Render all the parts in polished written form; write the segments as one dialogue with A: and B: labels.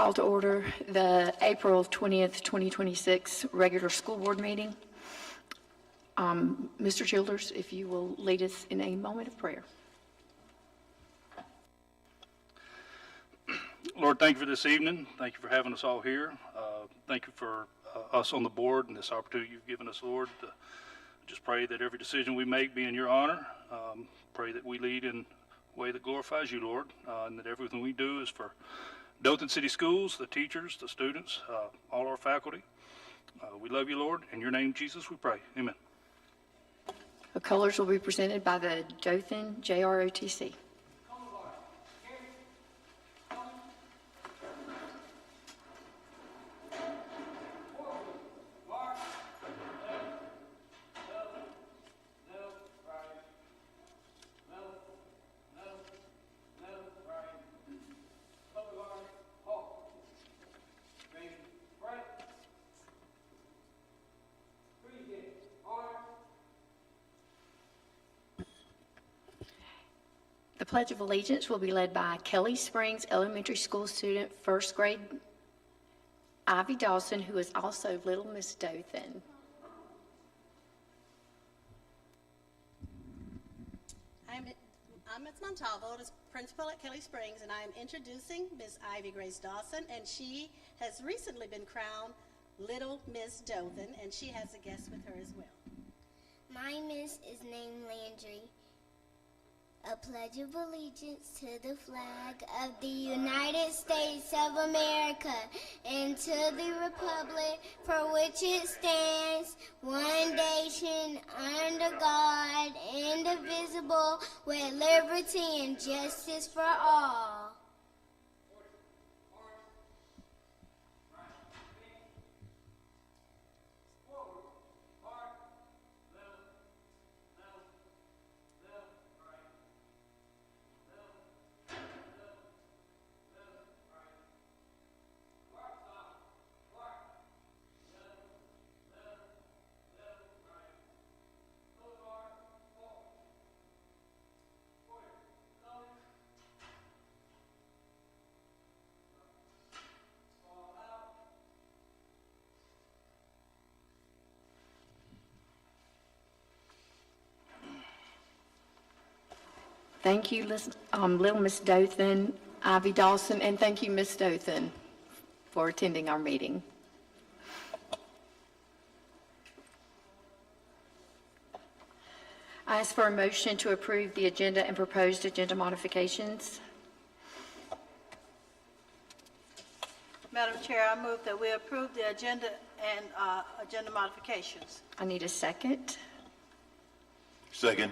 A: call to order the April 20th, 2026 regular school board meeting. Mr. Childers, if you will lead us in a moment of prayer.
B: Lord, thank you for this evening. Thank you for having us all here. Thank you for us on the board and this opportunity you've given us, Lord. Just pray that every decision we make be in your honor. Pray that we lead in a way that glorifies you, Lord, and that everything we do is for Dothan City Schools, the teachers, the students, all our faculty. We love you, Lord. In your name, Jesus, we pray. Amen.
A: The colors will be presented by the Dothan JROTC. The Pledge of Allegiance will be led by Kelly Springs Elementary School student, first grade, Ivy Dawson, who is also Little Miss Dothan.
C: I'm Ms. Montalvo, the principal at Kelly Springs, and I am introducing Ms. Ivy Grace Dawson, and she has recently been crowned Little Miss Dothan, and she has a guest with her as well.
D: My miss is named Landry. A pledge of allegiance to the flag of the United States of America and to the republic for which it stands, one nation under God, indivisible, with liberty and justice for all.
A: Thank you, Little Miss Dothan, Ivy Dawson, and thank you, Miss Dothan, for attending our meeting. I ask for a motion to approve the agenda and proposed agenda modifications.
E: Madam Chair, I move that we approve the agenda and agenda modifications.
A: I need a second.
F: Second.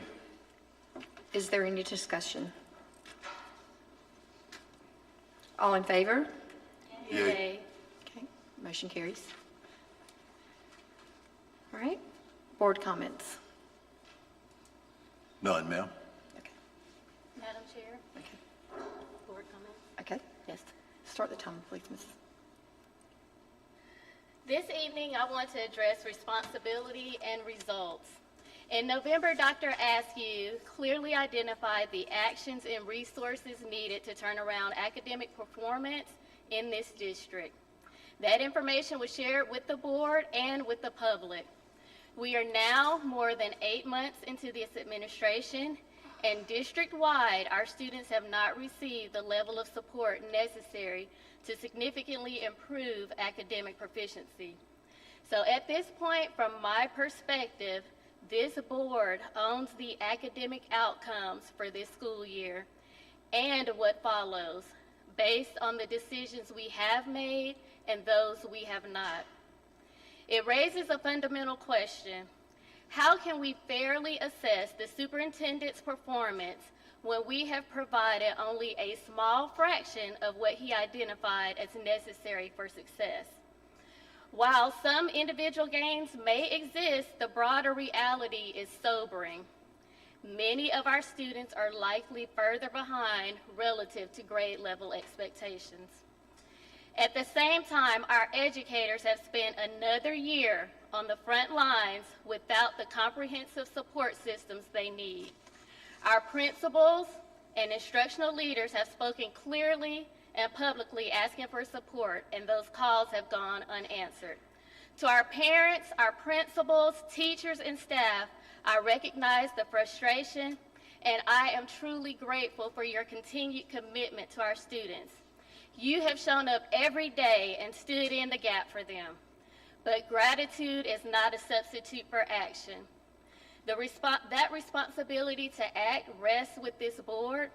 A: Is there any discussion? All in favor?
F: Yay.
A: Okay, motion carries. All right, board comments.
F: None, ma'am.
A: Okay,
C: Madam Chair,
A: okay,
C: board comment.
A: okay, yes. Start the timer, please, Ms.
G: This evening, I want to address responsibility and results. In November, Dr. Askew clearly identified the actions and resources needed to turn around academic performance in this district. That information was shared with the board and with the public. We are now more than 8 months into this administration, and district-wide, our students have not received the level of support necessary to significantly improve academic proficiency. So at this point, from my perspective, this board owns the academic outcomes for this school year and what follows, based on the decisions we have made and those we have not. It raises a fundamental question. How can we fairly assess the superintendent's performance when we have provided only a small fraction of what he identified as necessary for success? While some individual gains may exist, the broader reality is sobering. Many of our students are likely further behind relative to grade level expectations. At the same time, our educators have spent another year on the front lines without the comprehensive support systems they need. Our principals and instructional leaders have spoken clearly and publicly asking for support, and those calls have gone unanswered. To our parents, our principals, teachers, and staff, I recognize the frustration, and I am truly grateful for your continued commitment to our students. You have shown up every day and stood in the gap for them. But gratitude is not a substitute for action. That responsibility to act rests with this board,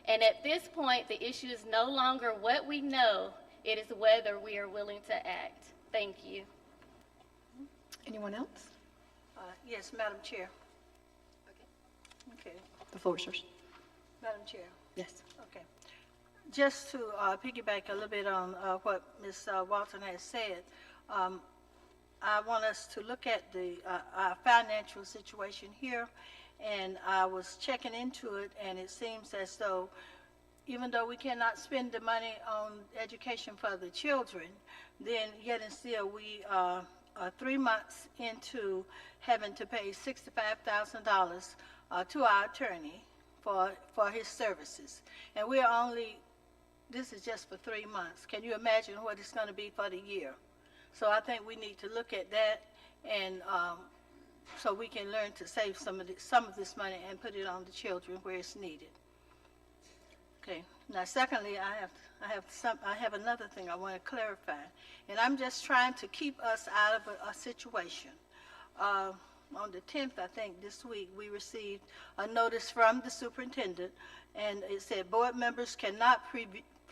G: and at this point, the issue is no longer what we know, it is whether we are willing to act. Thank you.
A: Anyone else?
E: Yes, Madam Chair. Okay,
A: The floor is yours.
E: Madam Chair.
A: Yes.
E: Okay. Just to piggyback a little bit on what Ms. Walton has said, I want us to look at the our financial situation here, and I was checking into it, and it seems as though even though we cannot spend the money on education for the children, then yet and still we are 3 months into having to pay $65,000 to our attorney for his services. And we're only, this is just for 3 months. Can you imagine what it's going to be for the year? So I think we need to look at that, and so we can learn to save some of this money and put it on the children where it's needed. Okay. Now, secondly, I have another thing I want to clarify, and I'm just trying to keep us out of a situation. On the 10th, I think, this week, we received a notice from the superintendent, and it said board members cannot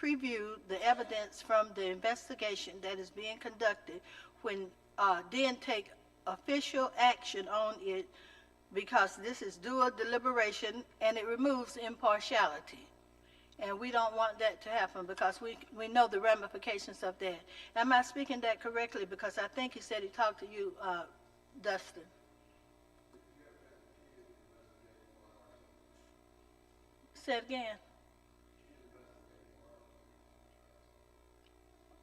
E: preview the evidence from the investigation that is being conducted when then take official action on it, because this is dual deliberation and it removes impartiality. And we don't want that to happen because we know the ramifications of that. Am I speaking that correctly? Because I think he said he talked to you, Dustin. Say it again.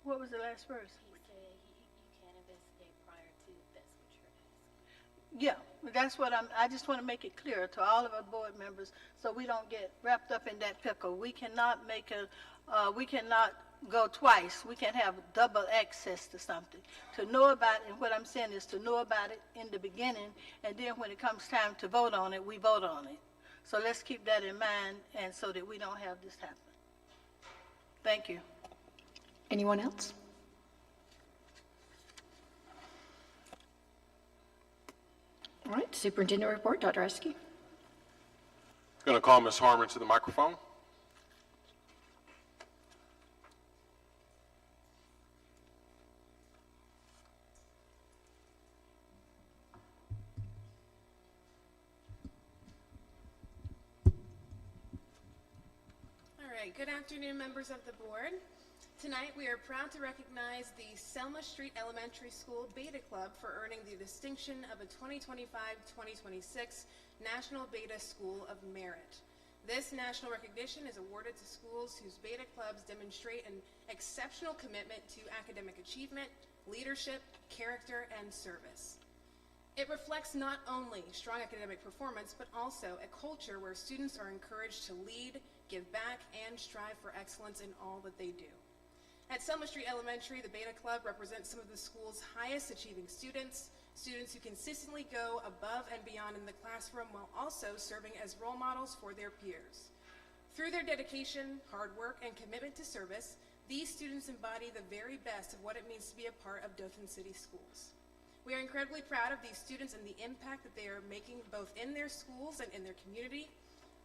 E: What was the last verse?
G: He said you can't investigate prior to, that's what you're asking.
E: Yeah, that's what I just want to make it clear to all of our board members so we don't get wrapped up in that pickle. We cannot we cannot go twice. We can have double access to something. To know about it, and what I'm saying is to know about it in the beginning, and then when it comes time to vote on it, we vote on it. So let's keep that in mind, and so that we don't have this happen. Thank you.
A: Anyone else? All right, Superintendent report, Dr. Eskew.
H: Going to call Ms. Harmon to the microphone.
I: All right, good afternoon, members of the board. Tonight, we are proud to recognize the Selma Street Elementary School Beta Club for earning the distinction of a 2025-2026 National Beta School of Merit. This national recognition is awarded to schools whose Beta Clubs demonstrate an exceptional commitment to academic achievement, leadership, character, and service. It reflects not only strong academic performance, but also a culture where students are encouraged to lead, give back, and strive for excellence in all that they do. At Selma Street Elementary, the Beta Club represents some of the school's highest achieving students who consistently go above and beyond in the classroom while also serving as role models for their peers. Through their dedication, hard work, and commitment to service, these students embody the very best of what it means to be a part of Dothan City Schools. We are incredibly proud of these students and the impact that they are making both in their schools and in their community.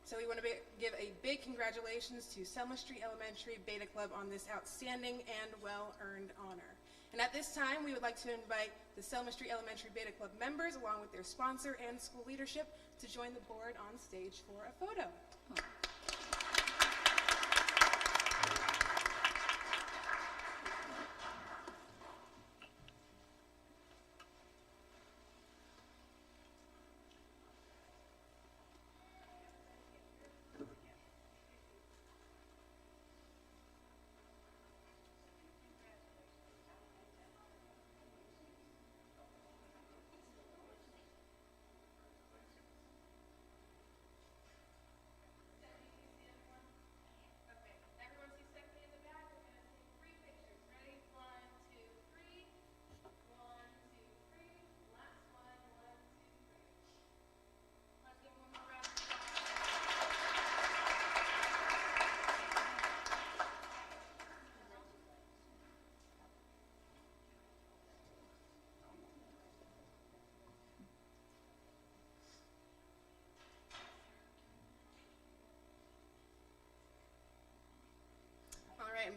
I: So we want to give a big congratulations to Selma Street Elementary Beta Club on this outstanding and well-earned honor. And at this time, we would like to invite the Selma Street Elementary Beta Club members, along with their sponsor and school leadership, to join the board on stage for a photo.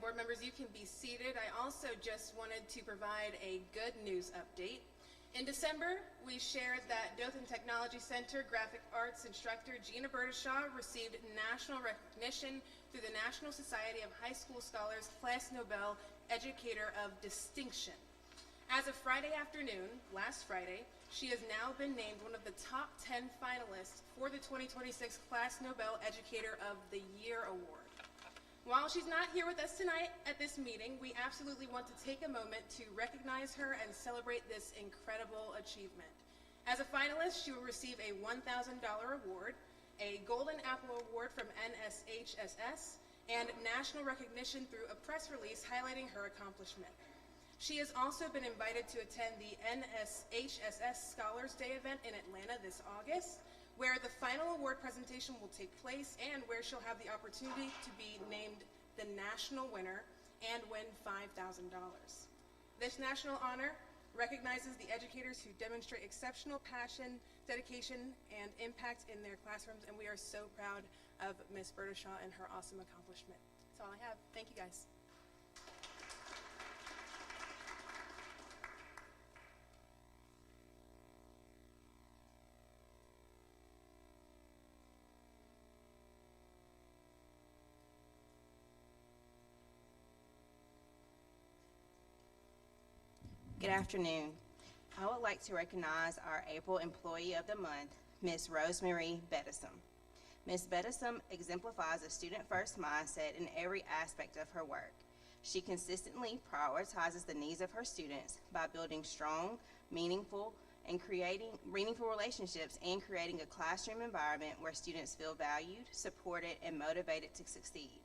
I: board members, you can be seated. I also just wanted to provide a good news update. In December, we shared that Dothan Technology Center graphic arts instructor Gina Bertishaw received national recognition through the National Society of High School Scholars Class Nobel Educator of Distinction. As of Friday afternoon, last Friday, she has now been named one of the top 10 finalists for the 2026 Class Nobel Educator of the Year Award. While she's not here with us tonight at this meeting, we absolutely want to take a moment to recognize her and celebrate this incredible achievement. As a finalist, she will receive a $1,000 award, a Golden Apple Award from NSHSS, and national recognition through a press release highlighting her accomplishment. She has also been invited to attend the NSHSS Scholars Day event in Atlanta this August, where the final award presentation will take place and where she'll have the opportunity to be named the national winner and win $5,000. This national honor recognizes the educators who demonstrate exceptional passion, dedication, and impact in their classrooms, and we are so proud of Ms. Bertishaw and her awesome accomplishment. That's all I have. Thank you, guys.
J: Good afternoon. I would like to recognize our April Employee of the Month, Ms. Rosemary Bettison. Ms. Bettison exemplifies a student-first mindset in every aspect of her work. She consistently prioritizes the needs of her students by building strong, meaningful relationships and creating a classroom environment where students feel valued, supported, and motivated to succeed.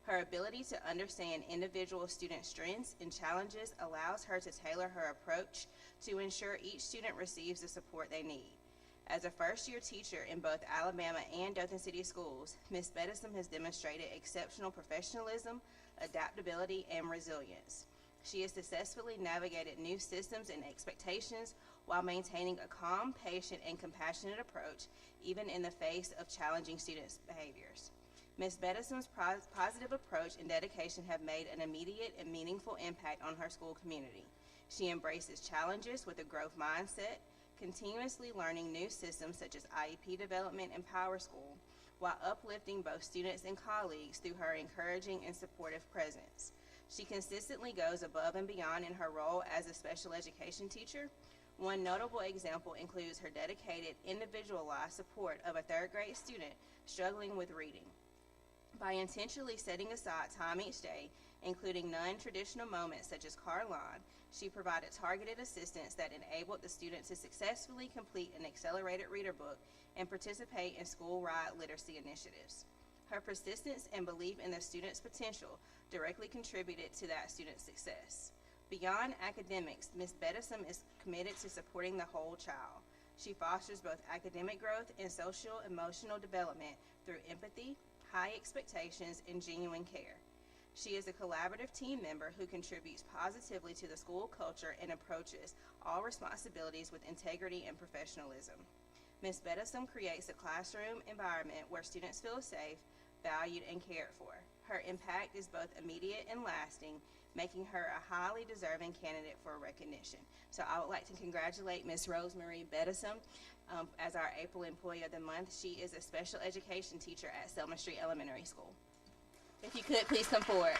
J: Her ability to understand individual student strengths and challenges allows her to tailor her approach to ensure each student receives the support they need. As a first-year teacher in both Alabama and Dothan City schools, Ms. Bettison has demonstrated exceptional professionalism, adaptability, and resilience. She has successfully navigated new systems and expectations while maintaining a calm, patient, and compassionate approach, even in the face of challenging students' behaviors. Ms. Bettison's positive approach and dedication have made an immediate and meaningful impact on her school community. She embraces challenges with a growth mindset, continuously learning new systems such as IEP development and Power School, while uplifting both students and colleagues through her encouraging and supportive presence. She consistently goes above and beyond in her role as a special education teacher. One notable example includes her dedicated, individualized support of a third-grade student struggling with reading. By intentionally setting aside time each day, including non-traditional moments such as car line, she provided targeted assistance that enabled the student to successfully complete an accelerated reader book and participate in school-wide literacy initiatives. Her persistence and belief in the student's potential directly contributed to that student's success. Beyond academics, Ms. Bettison is committed to supporting the whole child. She fosters both academic growth and social-emotional development through empathy, high expectations, and genuine care. She is a collaborative team member who contributes positively to the school culture and approaches all responsibilities with integrity and professionalism. Ms. Bettison creates a classroom environment where students feel safe, valued, and cared for. Her impact is both immediate and lasting, making her a highly deserving candidate for recognition. So I would like to congratulate Ms. Rosemary Bettison as our April Employee of the Month. She is a special education teacher at Selma Street Elementary School. If you could, please come forward.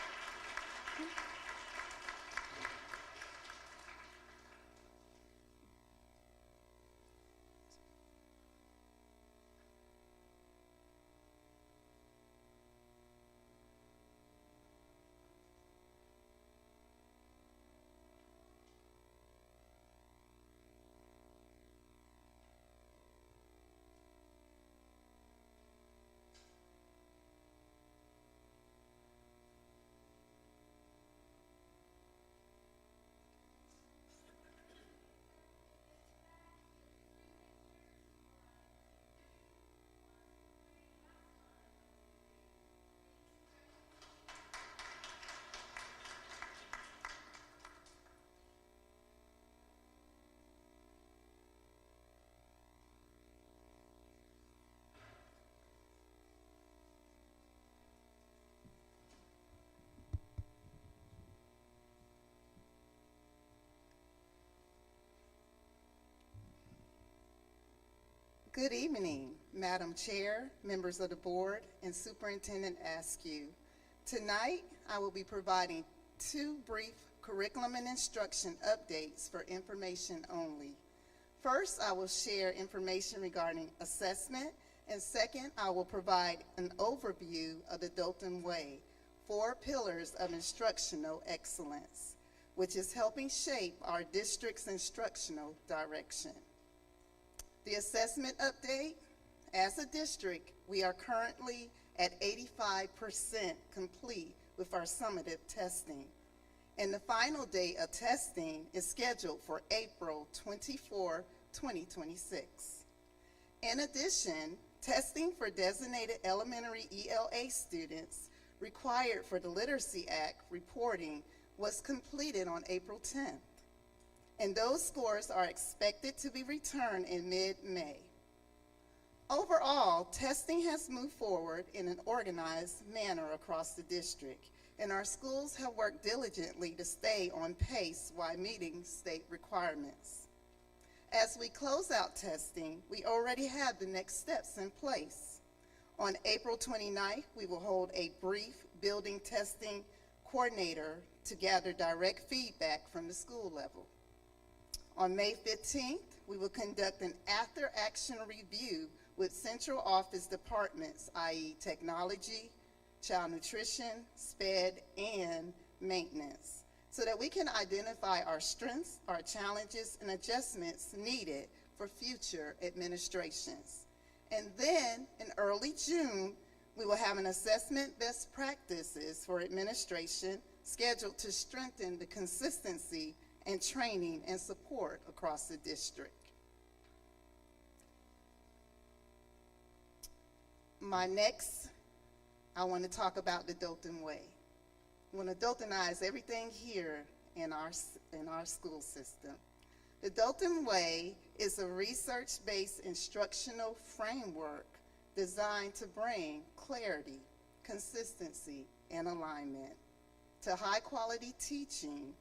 K: Good evening, Madam Chair, members of the board, and Superintendent Askew. Tonight, I will be providing 2 brief curriculum and instruction updates for information only. First, I will share information regarding assessment, and second, I will provide an overview of the Dalton Way, 4 pillars of instructional excellence, which is helping shape our district's instructional direction. The assessment update: as a district, we are currently at 85% complete with our summative testing, and the final day of testing is scheduled for April 24, 2026. In addition, testing for designated elementary ELA students required for the Literacy Act reporting was completed on April 10th, and those scores are expected to be returned in mid-May. Overall, testing has moved forward in an organized manner across the district, and our schools have worked diligently to stay on pace while meeting state requirements. As we close out testing, we already have the next steps in place. On April 29th, we will hold a brief building testing coordinator to gather direct feedback from the school level. On May 15th, we will conduct an after-action review with central office departments, i.e. technology, child nutrition, SPED, and maintenance, so that we can identify our strengths, our challenges, and adjustments needed for future administrations. And then, in early June, we will have an assessment best practices for administration scheduled to strengthen the consistency and training and support across the district. I want to talk about the Dalton Way. I want to Daltonize everything here in our school system. The Dalton Way is a research-based instructional framework designed to bring clarity, consistency, and alignment to high-quality teaching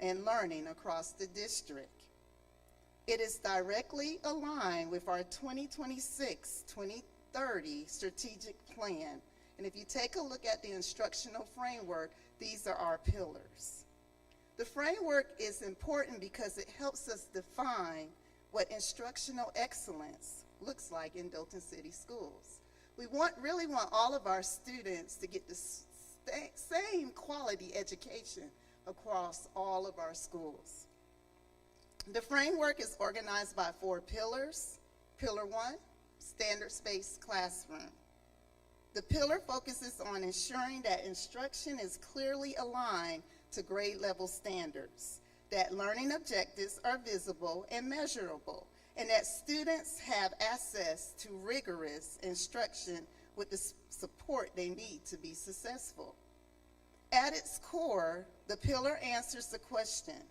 K: and learning across the district. It is directly aligned with our 2026-2030 strategic plan. And if you take a look at the instructional framework, these are our pillars. The framework is important because it helps us define what instructional excellence looks like in Dalton City schools. We really want all of our students to get the same quality education across all of our schools. The framework is organized by 4 pillars. Pillar 1, standards-based classroom. The pillar focuses on ensuring that instruction is clearly aligned to grade level standards, that learning objectives are visible and measurable, and that students have access to rigorous instruction with the support they need to be successful. At its core, the pillar answers the question: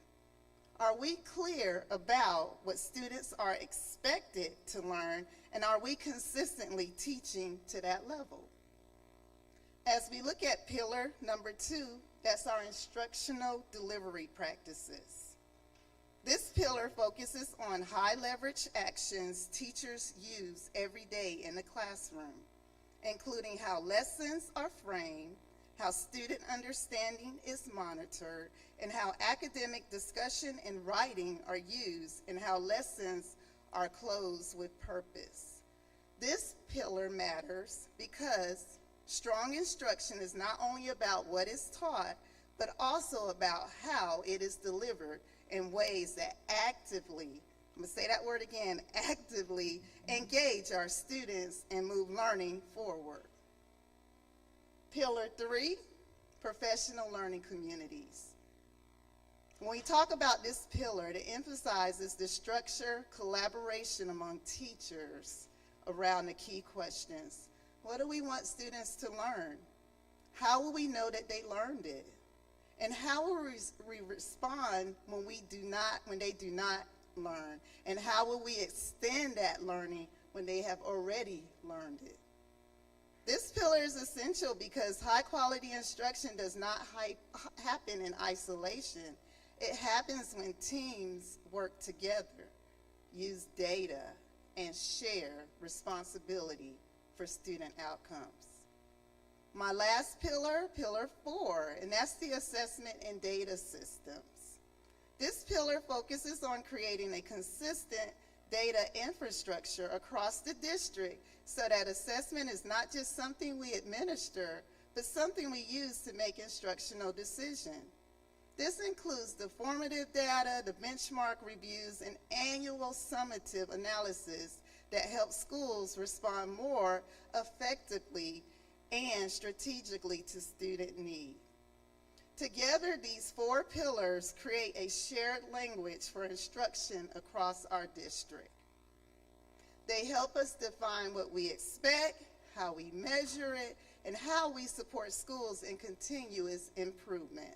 K: are we clear about what students are expected to learn, and are we consistently teaching to that level? As we look at pillar number 2, that's our instructional delivery practices. This pillar focuses on high leverage actions teachers use every day in the classroom, including how lessons are framed, how student understanding is monitored, and how academic discussion and writing are used, and how lessons are closed with purpose. This pillar matters because strong instruction is not only about what is taught, but also about how it is delivered in ways that actively, I'm going to say that word again, actively engage our students and move learning forward. Pillar 3, professional learning communities. When we talk about this pillar, it emphasizes the structure, collaboration among teachers around the key questions. What do we want students to learn? How will we know that they learned it? And how will we respond when they do not learn? And how will we extend that learning when they have already learned it? This pillar is essential because high-quality instruction does not happen in isolation. It happens when teams work together, use data, and share responsibility for student outcomes. My last pillar, pillar 4, and that's the assessment and data systems. This pillar focuses on creating a consistent data infrastructure across the district so that assessment is not just something we administer, but something we use to make instructional decisions. This includes the formative data, the benchmark reviews, and annual summative analysis that help schools respond more effectively and strategically to student need. Together, these 4 pillars create a shared language for instruction across our district. They help us define what we expect, how we measure it, and how we support schools in continuous improvement.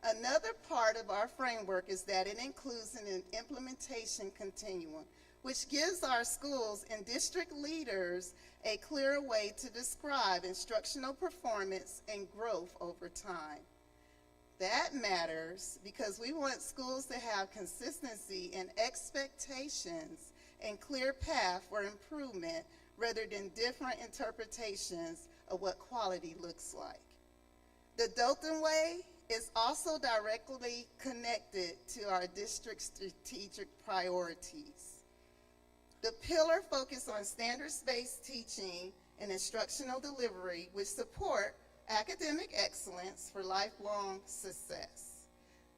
K: Another part of our framework is that it includes an implementation continuum, which gives our schools and district leaders a clearer way to describe instructional performance and growth over time. That matters because we want schools to have consistency in expectations and clear path for improvement rather than different interpretations of what quality looks like. The Dothan Way is also directly connected to our district's strategic priorities. The pillar focuses on standards-based teaching and instructional delivery, which support academic excellence for lifelong success.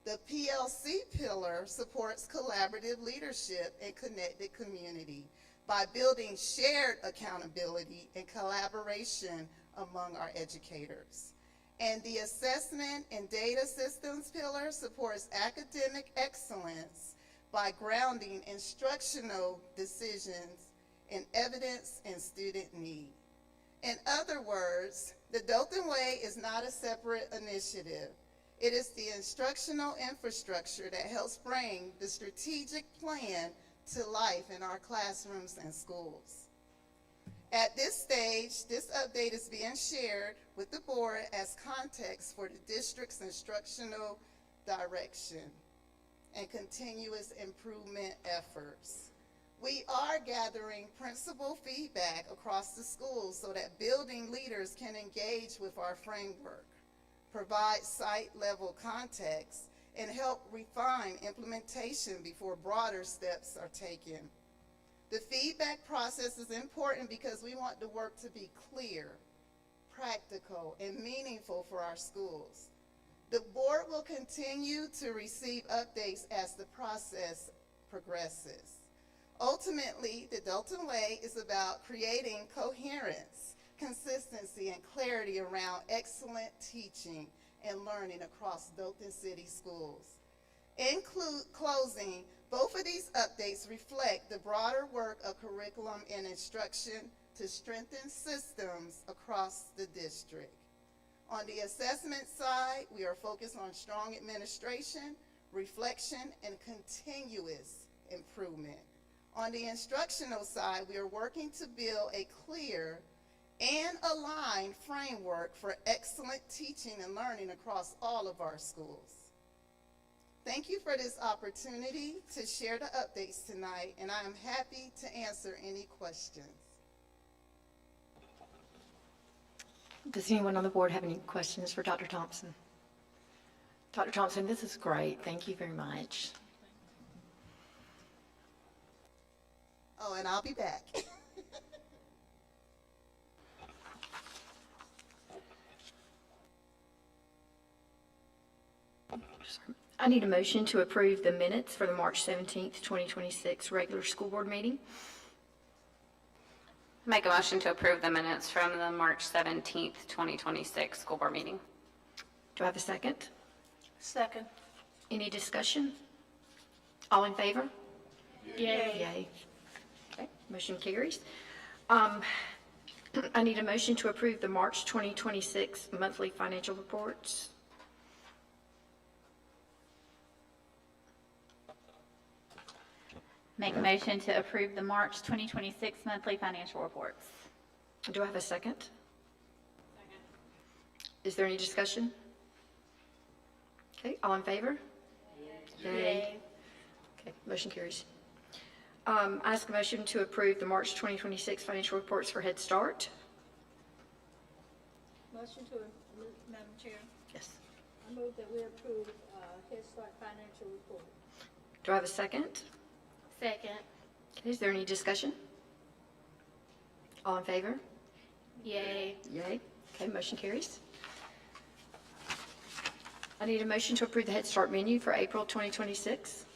K: The PLC pillar supports collaborative leadership and connected community by building shared accountability and collaboration among our educators. And the assessment and data systems pillar supports academic excellence by grounding instructional decisions in evidence and student need. In other words, the Dothan Way is not a separate initiative. It is the instructional infrastructure that helps bring the strategic plan to life in our classrooms and schools. At this stage, this update is being shared with the board as context for the district's instructional direction and continuous improvement efforts. We are gathering principal feedback across the schools so that building leaders can engage with our framework, provide site-level context, and help refine implementation before broader steps are taken. The feedback process is important because we want the work to be clear, practical, and meaningful for our schools. The board will continue to receive updates as the process progresses. Ultimately, the Dothan Way is about creating coherence, consistency, and clarity around excellent teaching and learning across Dothan City schools. In closing, both of these updates reflect the broader work of curriculum and instruction to strengthen systems across the district. On the assessment side, we are focused on strong administration, reflection, and continuous improvement. On the instructional side, we are working to build a clear and aligned framework for excellent teaching and learning across all of our schools. Thank you for this opportunity to share the updates tonight, and I am happy to answer any questions.
A: Does anyone on the board have any questions for Dr. Thompson? Dr. Thompson, this is great. Thank you very much.
K: Oh, and I'll be back.
A: I need a motion to approve the minutes for the March 17th, 2026 regular school board meeting.
L: Make a motion to approve the minutes from the March 17th, 2026 school board meeting.
A: Do I have a second?
E: Second.
A: Any discussion? All in favor?
E: Yay.
A: Yay. Okay, motion carries. I need a motion to approve the March 2026 monthly financial reports.
M: Make a motion to approve the March 2026 monthly financial reports.
A: Do I have a second? Second. Is there any discussion? Okay, all in favor? Yay. Okay, motion carries. I ask a motion to approve the March 2026 financial reports for Head Start.
E: Motion to, Madam Chair,
A: Yes.
E: I move that we approve Head Start financial report.
A: Do I have a second?
G: Second.
A: Okay, is there any discussion? All in favor?
G: Yay.
A: Yay. Okay, motion carries. I need a motion to approve the Head Start menu for April 2026.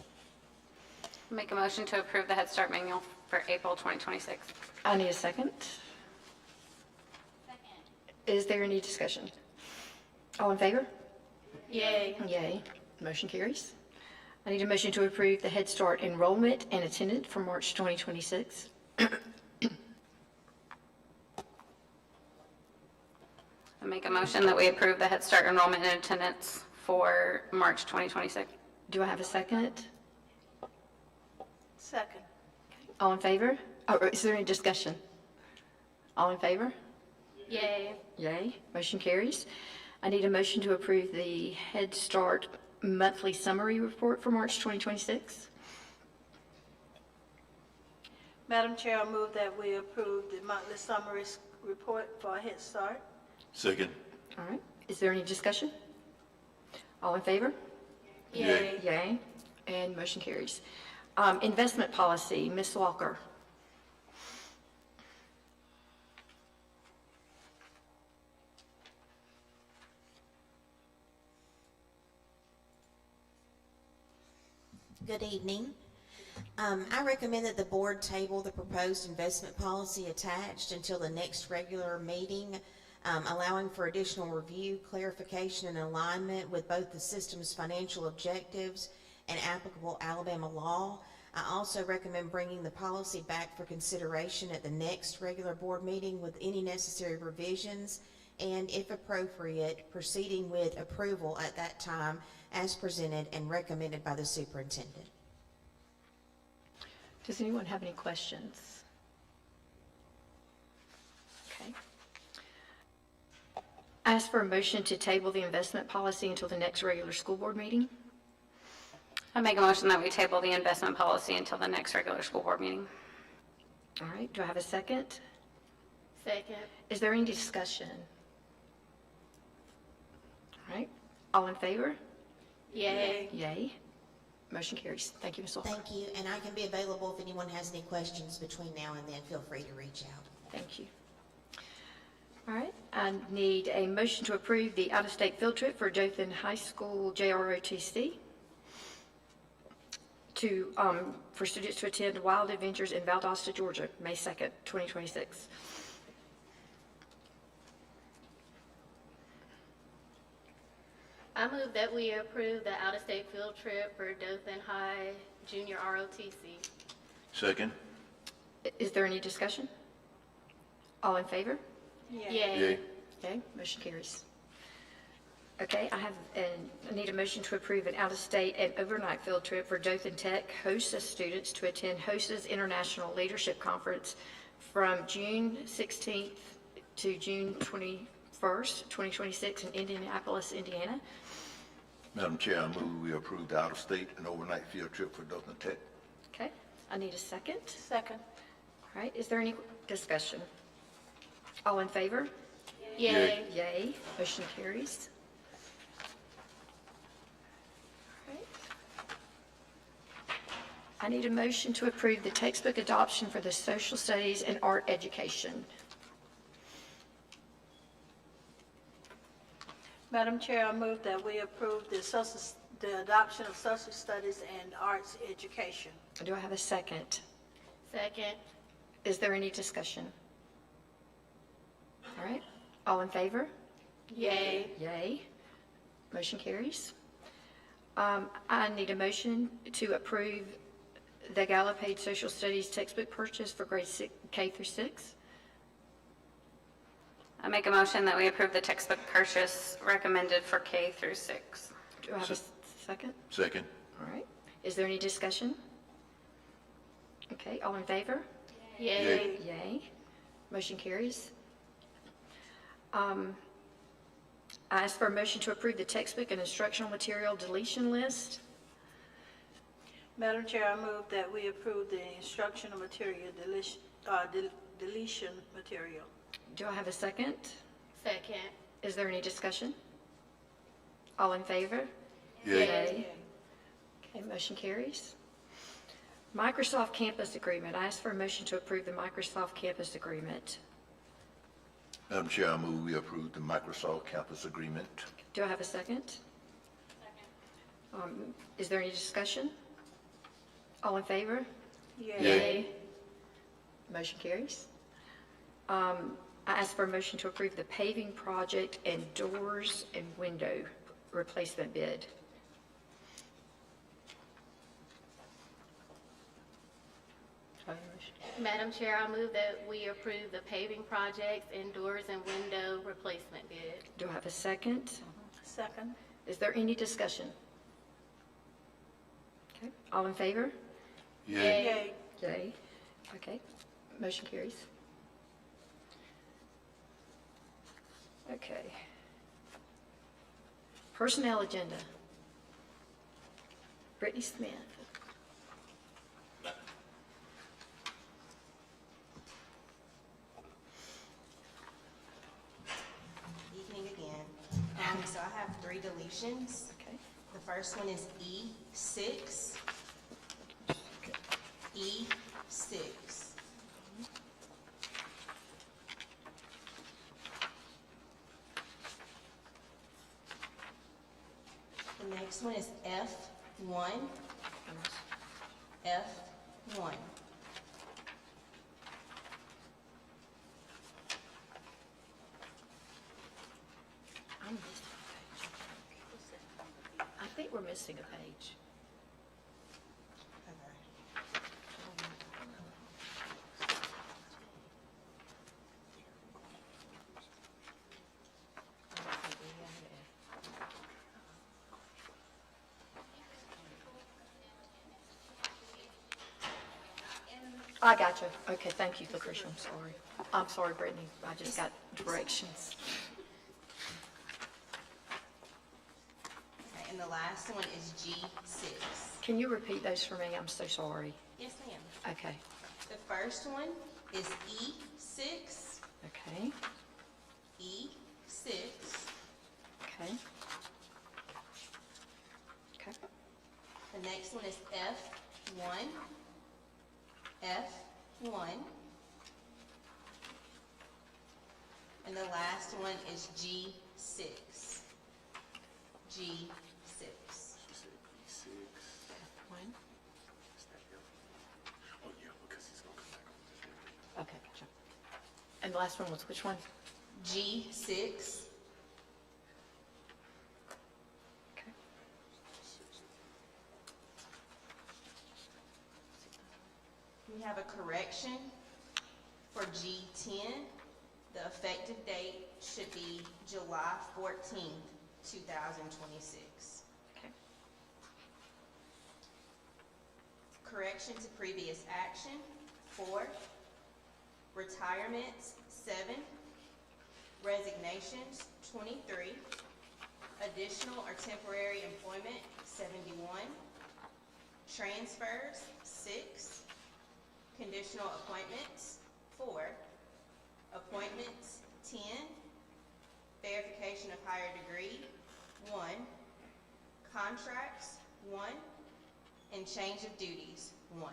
L: Make a motion to approve the Head Start manual for April 2026.
A: I need a second. Is there any discussion? All in favor?
G: Yay.
A: Yay. Motion carries. I need a motion to approve the Head Start enrollment and attendance for March 2026.
L: I make a motion that we approve the Head Start enrollment and attendance for March 2026.
A: Do I have a second?
E: Second.
A: All in favor? Or is there any discussion? All in favor?
G: Yay.
A: Yay. Motion carries. I need a motion to approve the Head Start monthly summary report for March 2026.
E: Madam Chair, I move that we approve the monthly summary report for Head Start.
F: Second.
A: All right. Is there any discussion? All in favor?
F: Yay.
A: Yay. And motion carries. Investment policy, Ms. Walker.
N: Good evening. I recommend that the board table the proposed investment policy attached until the next regular meeting, allowing for additional review, clarification, and alignment with both the system's financial objectives and applicable Alabama law. I also recommend bringing the policy back for consideration at the next regular board meeting with any necessary revisions, and if appropriate, proceeding with approval at that time as presented and recommended by the superintendent.
A: Does anyone have any questions? Okay. Ask for a motion to table the investment policy until the next regular school board meeting.
L: I make a motion that we table the investment policy until the next regular school board meeting.
A: All right. Do I have a second?
G: Second.
A: Is there any discussion? All right. All in favor?
G: Yay.
A: Yay. Motion carries. Thank you, Ms. Walker.
N: Thank you, and I can be available if anyone has any questions between now and then. Feel free to reach out.
A: Thank you. All right. I need a motion to approve the out-of-state field trip for Dothan High School JROTC for students to attend Wild Adventures in Valdosta, Georgia, May 2nd, 2026.
G: I move that we approve the out-of-state field trip for Dothan High Junior ROTC.
F: Second.
A: Is there any discussion? All in favor?
G: Yay.
A: Okay, motion carries. Okay, I need a motion to approve an out-of-state and overnight field trip for Dothan Tech HOSA students to attend HOSA's International Leadership Conference from June 16th to June 21st, 2026 in Indianapolis, Indiana.
F: Madam Chair, I move we approve the out-of-state and overnight field trip for Dothan Tech.
A: Okay, I need a second.
E: Second.
A: All right, is there any discussion? All in favor?
G: Yay.
A: Yay, motion carries. All right. I need a motion to approve the textbook adoption for the social studies and art education.
E: Madam Chair, I move that we approve the adoption of social studies and arts education.
A: Do I have a second?
G: Second.
A: Is there any discussion? All right, all in favor?
G: Yay.
A: Yay. Motion carries. I need a motion to approve the Gallup-Paid Social Studies textbook purchase for grades K through 6.
L: I make a motion that we approve the textbook purchase recommended for K through 6.
A: Do I have a second?
F: Second.
A: All right. Is there any discussion? Okay, all in favor?
G: Yay.
A: Yay. Motion carries. I ask for a motion to approve the textbook and instructional material deletion list.
E: Madam Chair, I move that we approve the instructional material deletion material.
A: Do I have a second?
G: Second.
A: Is there any discussion? All in favor?
F: Yay.
A: Okay, motion carries. Microsoft Campus Agreement. I ask for a motion to approve the Microsoft Campus Agreement.
F: Madam Chair, I move we approve the Microsoft Campus Agreement.
A: Do I have a second? Is there any discussion? All in favor?
F: Yay.
A: Motion carries. I ask for a motion to approve the paving project and doors and window replacement bid. Do I have a motion?
G: Madam Chair, I move that we approve the paving projects and doors and window replacement bid.
A: Do I have a second?
E: Second.
A: Is there any discussion? Okay, all in favor?
F: Yay.
E: Yay.
A: Yay. Okay, motion carries. Okay. Personnel agenda. Brittany Smith.
J: Evening again. So I have 3 deletions.
A: Okay.
J: The first one is E6. E6. The next one is F1. F1.
A: I'm missing a page. I think we're missing a page. I got you. Okay, thank you, Lucretia. I'm sorry. I'm sorry, Brittany. I just got directions.
J: Okay, and the last one is G6.
A: Can you repeat those for me? I'm so sorry.
J: Yes, ma'am.
A: Okay.
J: The first one is E6.
A: Okay.
J: E6.
A: Okay. Okay.
J: The next one is F1. F1. And the last one is G6. G6.
A: One. Okay, gotcha. And the last one was which one?
J: G6.
A: Okay.
J: We have a correction for G10. The effective date should be July 14th, 2026.
A: Okay.
J: Correction to previous action, 4. Retirements, 7. Resignations, 23. Additional or temporary employment, 71. Transfers, 6. Conditional appointments, 4. Appointments, 10. Verification of higher degree, 1. Contracts, 1. And change of duties, 1.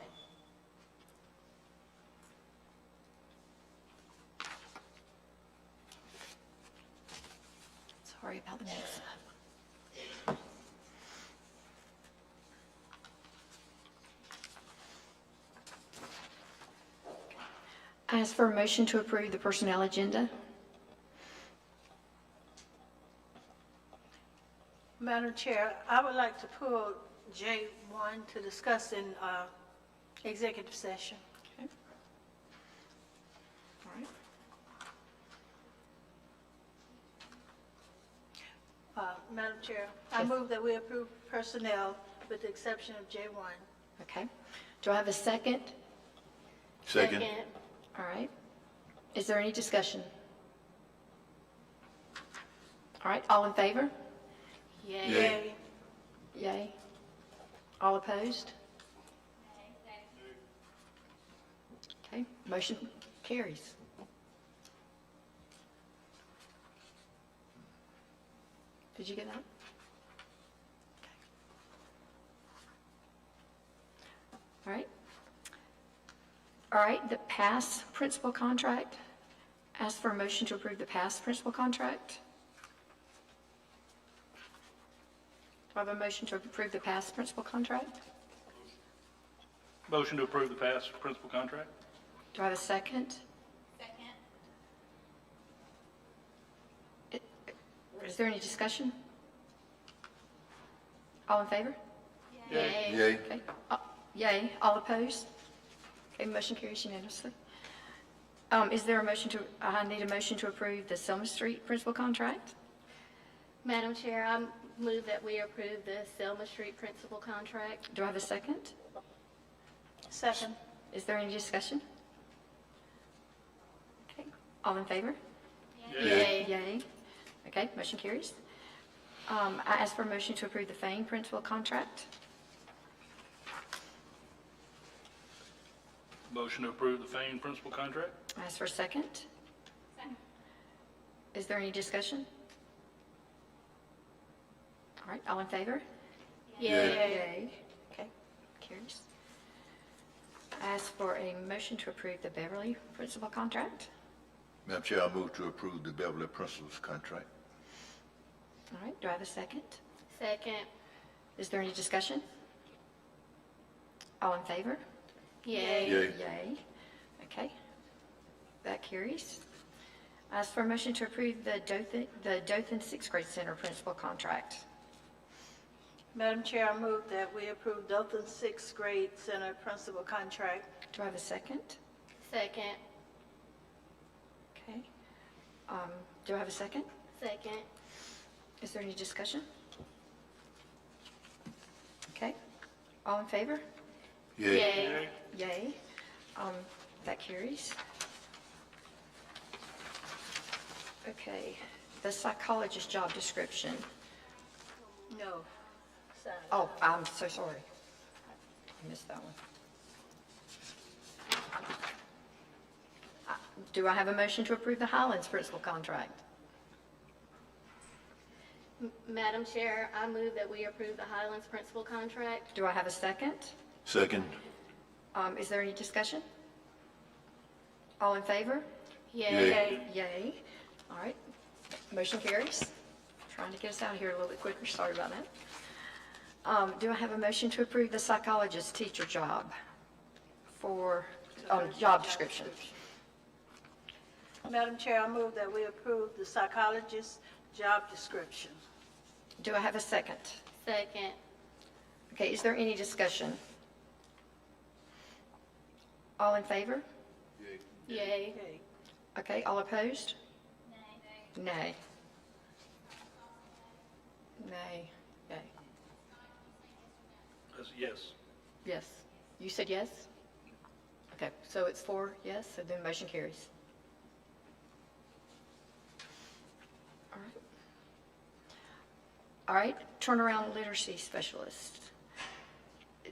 A: Sorry about the mix-up. I ask for a motion to approve the personnel agenda.
E: Madam Chair, I would like to pull J1 to discuss in executive session.
A: Okay. All right.
E: Madam Chair, I
A: Yes.
E: move that we approve personnel with the exception of J1.
A: Okay. Do I have a second?
F: Second.
A: All right. Is there any discussion? All right, all in favor?
G: Yay.
F: Yay.
A: Yay. All opposed? Okay, motion carries. Did you get that? Okay. All right. All right, the pass principal contract. Ask for a motion to approve the pass principal contract. Do I have a motion to approve the pass principal contract?
B: Motion to approve the pass principal contract?
A: Do I have a second?
M: Second.
A: Is there any discussion? All in favor?
G: Yay.
F: Yay.
A: Okay. Yay. All opposed? Okay, motion carries unanimously. Is there a motion to, I need a motion to approve the Selma Street principal contract?
G: Madam Chair, I move that we approve the Selma Street principal contract.
A: Do I have a second?
E: Second.
A: Is there any discussion? Okay, all in favor?
G: Yay.
A: Yay. Okay, motion carries. I ask for a motion to approve the Fane principal contract.
B: Motion to approve the Fane principal contract?
A: I ask for a second.
M: Second.
A: Is there any discussion? All right, all in favor?
G: Yay.
A: Yay. Okay, carries. I ask for a motion to approve the Beverly principal contract.
F: Madam Chair, I move to approve the Beverly Principal's contract.
A: All right, do I have a second?
G: Second.
A: Is there any discussion? All in favor?
G: Yay.
F: Yay.
A: Yay. Okay, that carries. I ask for a motion to approve the Dothan Sixth Grade Center principal contract.
E: Madam Chair, I move that we approve Dothan Sixth Grade Center Principal Contract.
A: Do I have a second?
G: Second.
A: Okay. Do I have a second?
G: Second.
A: Is there any discussion? Okay. All in favor?
F: Yay.
G: Yay.
A: Yay. That carries. Okay. The psychologist job description.
E: No. Sorry.
A: Oh, I'm so sorry. I missed that one. Do I have a motion to approve the Highlands principal contract?
G: Madam Chair, I move that we approve the Highlands principal contract.
A: Do I have a second?
F: Second.
A: Is there any discussion? All in favor?
G: Yay.
A: Yay. All right. Motion carries. Trying to get us out of here a little bit quicker. Sorry about that. Do I have a motion to approve the psychologist teacher job for, job description?
E: Madam Chair, I move that we approve the psychologist job description.
A: Do I have a second?
G: Second.
A: Okay, is there any discussion? All in favor?
G: Yay.
E: Okay.
A: Okay, all opposed? Nay. Nay. Yay.
B: Yes.
A: Yes. You said yes? Okay, so it's 4 yes, so then motion carries. All right. All right, turnaround literacy specialist.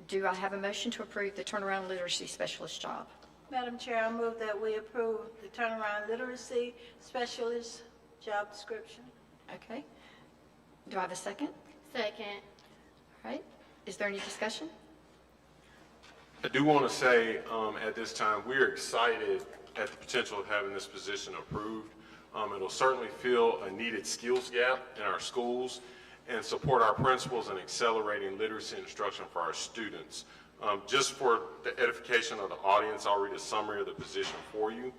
A: Do I have a motion to approve the turnaround literacy specialist job?
E: Madam Chair, I move that we approve the turnaround literacy specialist job description.
A: Okay. Do I have a second?
G: Second.
A: All right. Is there any discussion?
H: I do want to say at this time, we're excited at the potential of having this position approved. It'll certainly fill a needed skills gap in our schools and support our principals in accelerating literacy instruction for our students. Just for the edification of the audience, I'll read a summary of the position for you.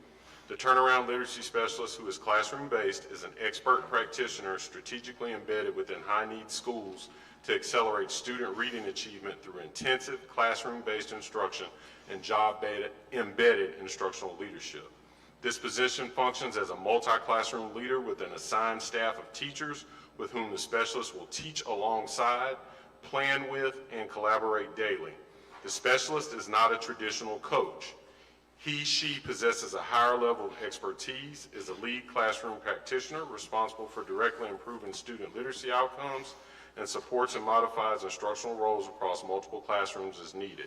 H: The turnaround literacy specialist, who is classroom-based, is an expert practitioner strategically embedded within high-need schools to accelerate student reading achievement through intensive classroom-based instruction and job-embedded instructional leadership. This position functions as a multi-classroom leader with an assigned staff of teachers with whom the specialist will teach alongside, plan with, and collaborate daily. The specialist is not a traditional coach. She possesses a higher level of expertise, is a lead classroom practitioner responsible for directly improving student literacy outcomes, and supports and modifies instructional roles across multiple classrooms as needed.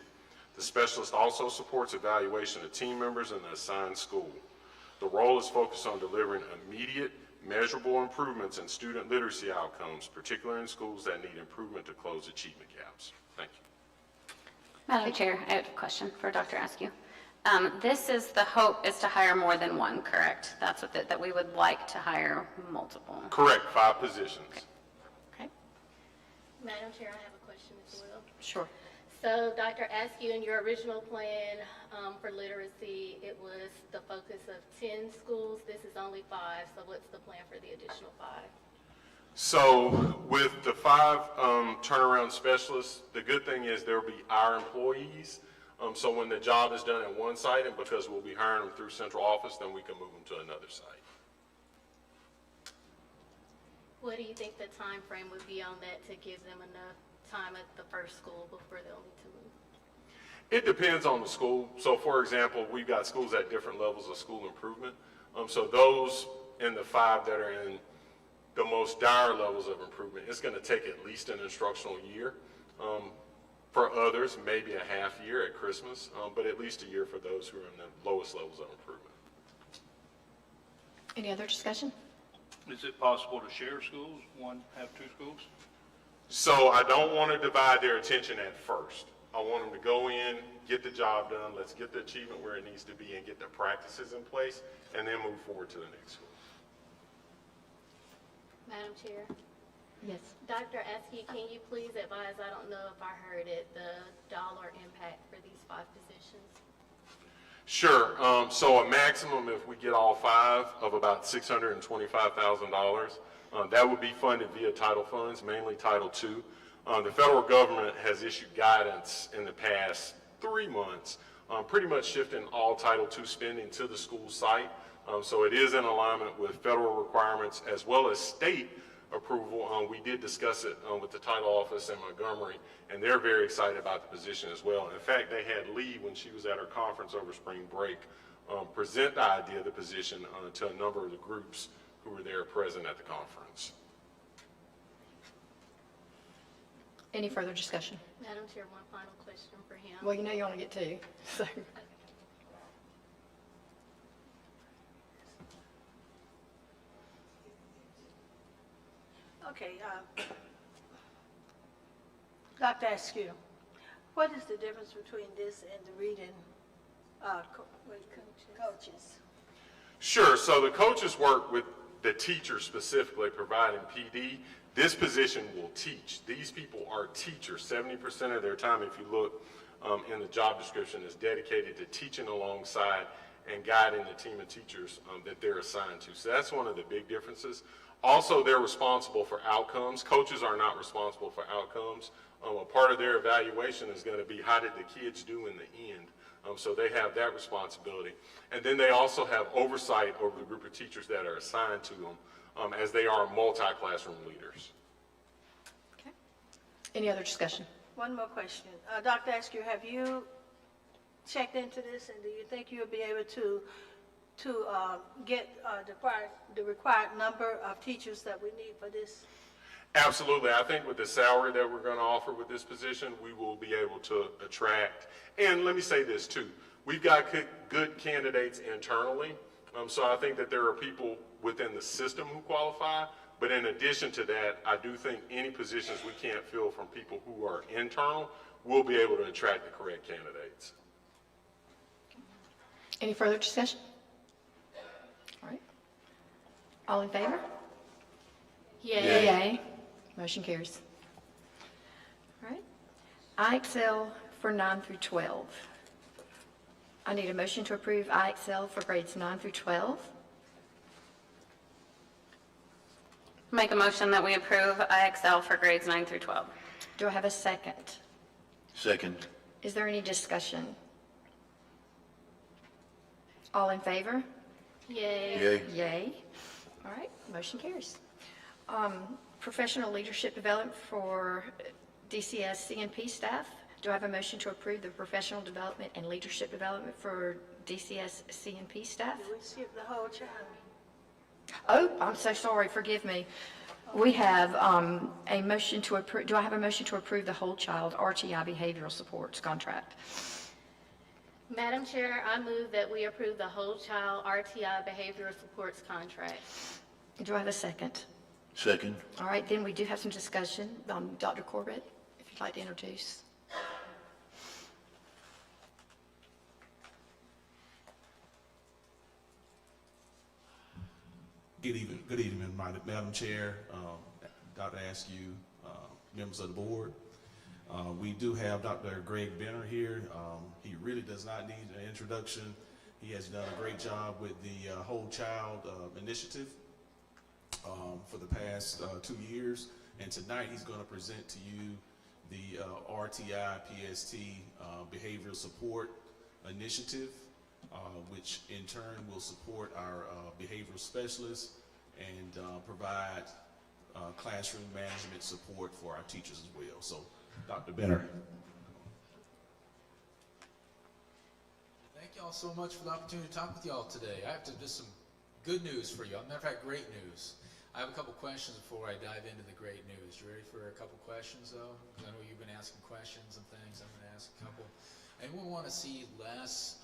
H: The The specialist also supports evaluation of team members in the assigned school. The role is focused on delivering immediate, measurable improvements in student literacy outcomes, particularly in schools that need improvement to close achievement gaps. Thank you.
L: Madam Chair, I have a question for Dr. Askew. This is, the hope is to hire more than one, correct? That's what, that we would like to hire multiple.
H: Correct, 5 positions.
L: Okay.
G: Madam Chair, I have a question as well.
A: Sure.
G: So, Dr. Askew, in your original plan for literacy, it was the focus of 10 schools. This is only 5, so what's the plan for the additional 5?
H: So with the 5 turnaround specialists, the good thing is there'll be our employees. So when the job is done at one site, and because we'll be hiring them through central office, then we can move them to another site.
G: What do you think the time frame would be on that to give them enough time at the first school before they'll need to move?
H: It depends on the school. So for example, we've got schools at different levels of school improvement. So those in the 5 that are in the most dire levels of improvement, it's going to take at least an instructional year. For others, maybe a half year at Christmas, but at least a year for those who are in the lowest levels of improvement.
A: Any other discussion?
B: Is it possible to share schools, have 2 schools?
H: So I don't want to divide their attention at first. I want them to go in, get the job done, let's get the achievement where it needs to be and get the practices in place, and then move forward to the next school.
G: Madam Chair?
A: Yes.
G: Dr. Askew, can you please advise, I don't know if I heard it, the dollar impact for these 5 positions?
H: Sure. So a maximum, if we get all 5, of about $625,000. That would be funded via title funds, mainly Title II. The federal government has issued guidance in the past 3 months, pretty much shifting all Title II spending to the school site. So it is in alignment with federal requirements as well as state approval. We did discuss it with the title office in Montgomery, and they're very excited about the position as well. In fact, they had Lee, when she was at her conference over spring break, present the idea of the position to a number of the groups who were there present at the conference.
A: Any further discussion?
G: Madam Chair, one final question for him.
A: Well, you know you only get 2, so.
E: Okay, Dr. Askew, what is the difference between this and the reading coaches?
H: Sure. So the coaches work with the teacher specifically providing PD. This position will teach. These people are teachers. 70% of their time, if you look in the job description, is dedicated to teaching alongside and guiding the team of teachers that they're assigned to. So that's one of the big differences. Also, they're responsible for outcomes. Coaches are not responsible for outcomes. A part of their evaluation is going to be how did the kids do in the end. So they have that responsibility. And then they also have oversight over the group of teachers that are assigned to them as they are multi-classroom leaders.
A: Okay. Any other discussion?
E: One more question. Dr. Askew, have you checked into this, and do you think you'll be able to get the required number of teachers that we need for this?
H: Absolutely. I think with the salary that we're going to offer with this position, we will be able to attract. And let me say this too. We've got good candidates internally. So I think that there are people within the system who qualify. But in addition to that, I do think any positions we can't fill from people who are internal, we'll be able to attract the correct candidates.
A: Any further discussion? All right. All in favor?
G: Yay.
A: Yay. Motion carries. All right. IXL for 9 through 12. I need a motion to approve IXL for grades 9 through 12.
L: Make a motion that we approve IXL for grades 9 through 12.
A: Do I have a second?
F: Second.
A: Is there any discussion? All in favor?
G: Yay.
F: Yay.
A: Yay. All right, motion carries. Professional leadership development for DCS CNP staff. Do I have a motion to approve the professional development and leadership development for DCS CNP staff?
E: We skipped the whole child.
A: Oh, I'm so sorry, forgive me. We have a motion to approve, do I have a motion to approve the whole child RTI behavioral supports contract?
G: Madam Chair, I move that we approve the whole child RTI behavioral supports contract.
A: Do I have a second?
F: Second.
A: All right, then we do have some discussion. Dr. Corbett, if you'd like to introduce.
O: Good evening, Madam Chair, Dr. Askew, members of the board. We do have Dr. Greg Benner here. He really does not need an introduction. He has done a great job with the Whole Child Initiative for the past 2 years. And tonight he's going to present to you the RTI PST Behavioral Support Initiative, which in turn will support our behavioral specialists and provide classroom management support for our teachers as well. So, Dr. Benner.
P: Thank y'all so much for the opportunity to talk with y'all today. I have just some good news for you. Matter of fact, great news. I have a couple questions before I dive into the great news. You ready for a couple questions, though? Because I know you've been asking questions and things. I'm going to ask a couple. Anyone want to see less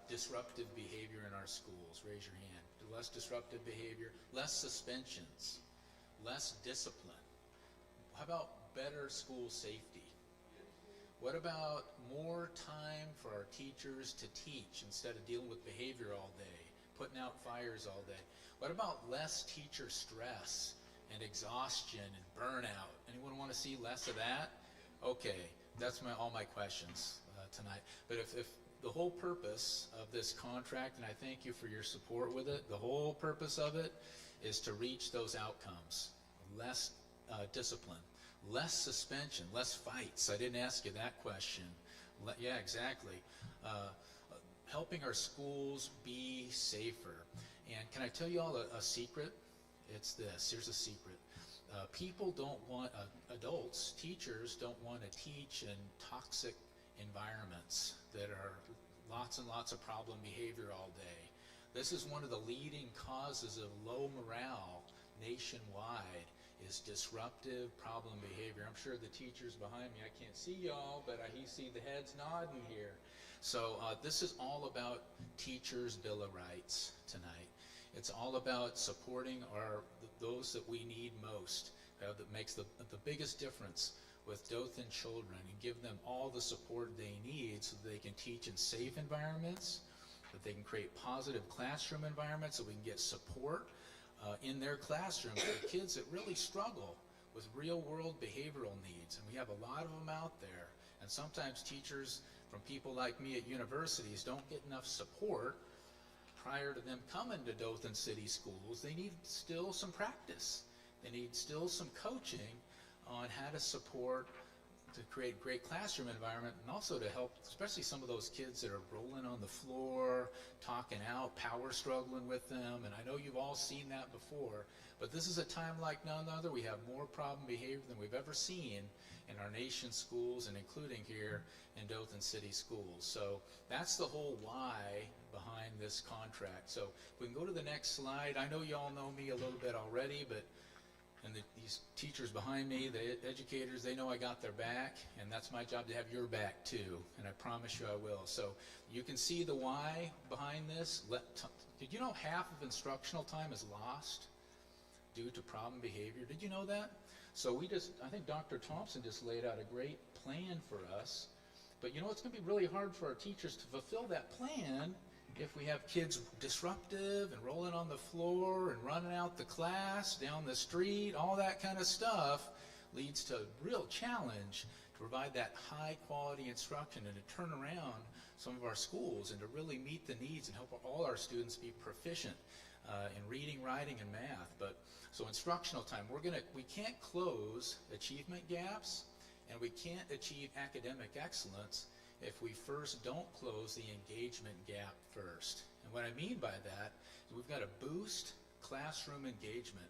P: disruptive behavior in our schools? Raise your hand. Less disruptive behavior, less suspensions, less discipline. How about better school safety? What about more time for our teachers to teach instead of dealing with behavior all day, putting out fires all day? What about less teacher stress and exhaustion and burnout? Anyone want to see less of that? Okay, that's all my questions tonight. But if the whole purpose of this contract, and I thank you for your support with it, the whole purpose of it is to reach those outcomes. Less discipline, less suspension, less fights. I didn't ask you that question. Yeah, exactly. Helping our schools be safer. And can I tell you all a secret? It's this. Here's a secret. People don't want, adults, teachers don't want to teach in toxic environments that are lots and lots of problem behavior all day. This is one of the leading causes of low morale nationwide, is disruptive problem behavior. I'm sure the teachers behind me, I can't see y'all, but I see the heads nodding here. So this is all about Teachers' Bill of Rights tonight. It's all about supporting those that we need most, that makes the biggest difference with Dothan children, and give them all the support they need so they can teach in safe environments, that they can create positive classroom environments, so we can get support in their classrooms for kids that really struggle with real-world behavioral needs. And we have a lot of them out there. And sometimes teachers from people like me at universities don't get enough support prior to them coming to Dothan City Schools. They need still some practice. They need still some coaching on how to support, to create a great classroom environment, and also to help, especially some of those kids that are rolling on the floor, talking out, power struggling with them. And I know you've all seen that before, but this is a time like none other. We have more problem behavior than we've ever seen in our nation's schools, and including here in Dothan City Schools. So that's the whole why behind this contract. So if we can go to the next slide. I know you all know me a little bit already, but these teachers behind me, the educators, they know I got their back, and that's my job to have your back too, and I promise you I will. So you can see the why behind this. Did you know half of instructional time is lost due to problem behavior? Did you know that? So I think Dr. Thompson just laid out a great plan for us, but you know, it's going to be really hard for our teachers to fulfill that plan if we have kids disruptive and rolling on the floor and running out the class, down the street, all that kind of stuff leads to a real challenge to provide that high quality instruction and to turn around some of our schools and to really meet the needs and help all our students be proficient in reading, writing, and math. So instructional time, we can't close achievement gaps, and we can't achieve academic excellence if we first don't close the engagement gap first. And what I mean by that is we've got to boost classroom engagement,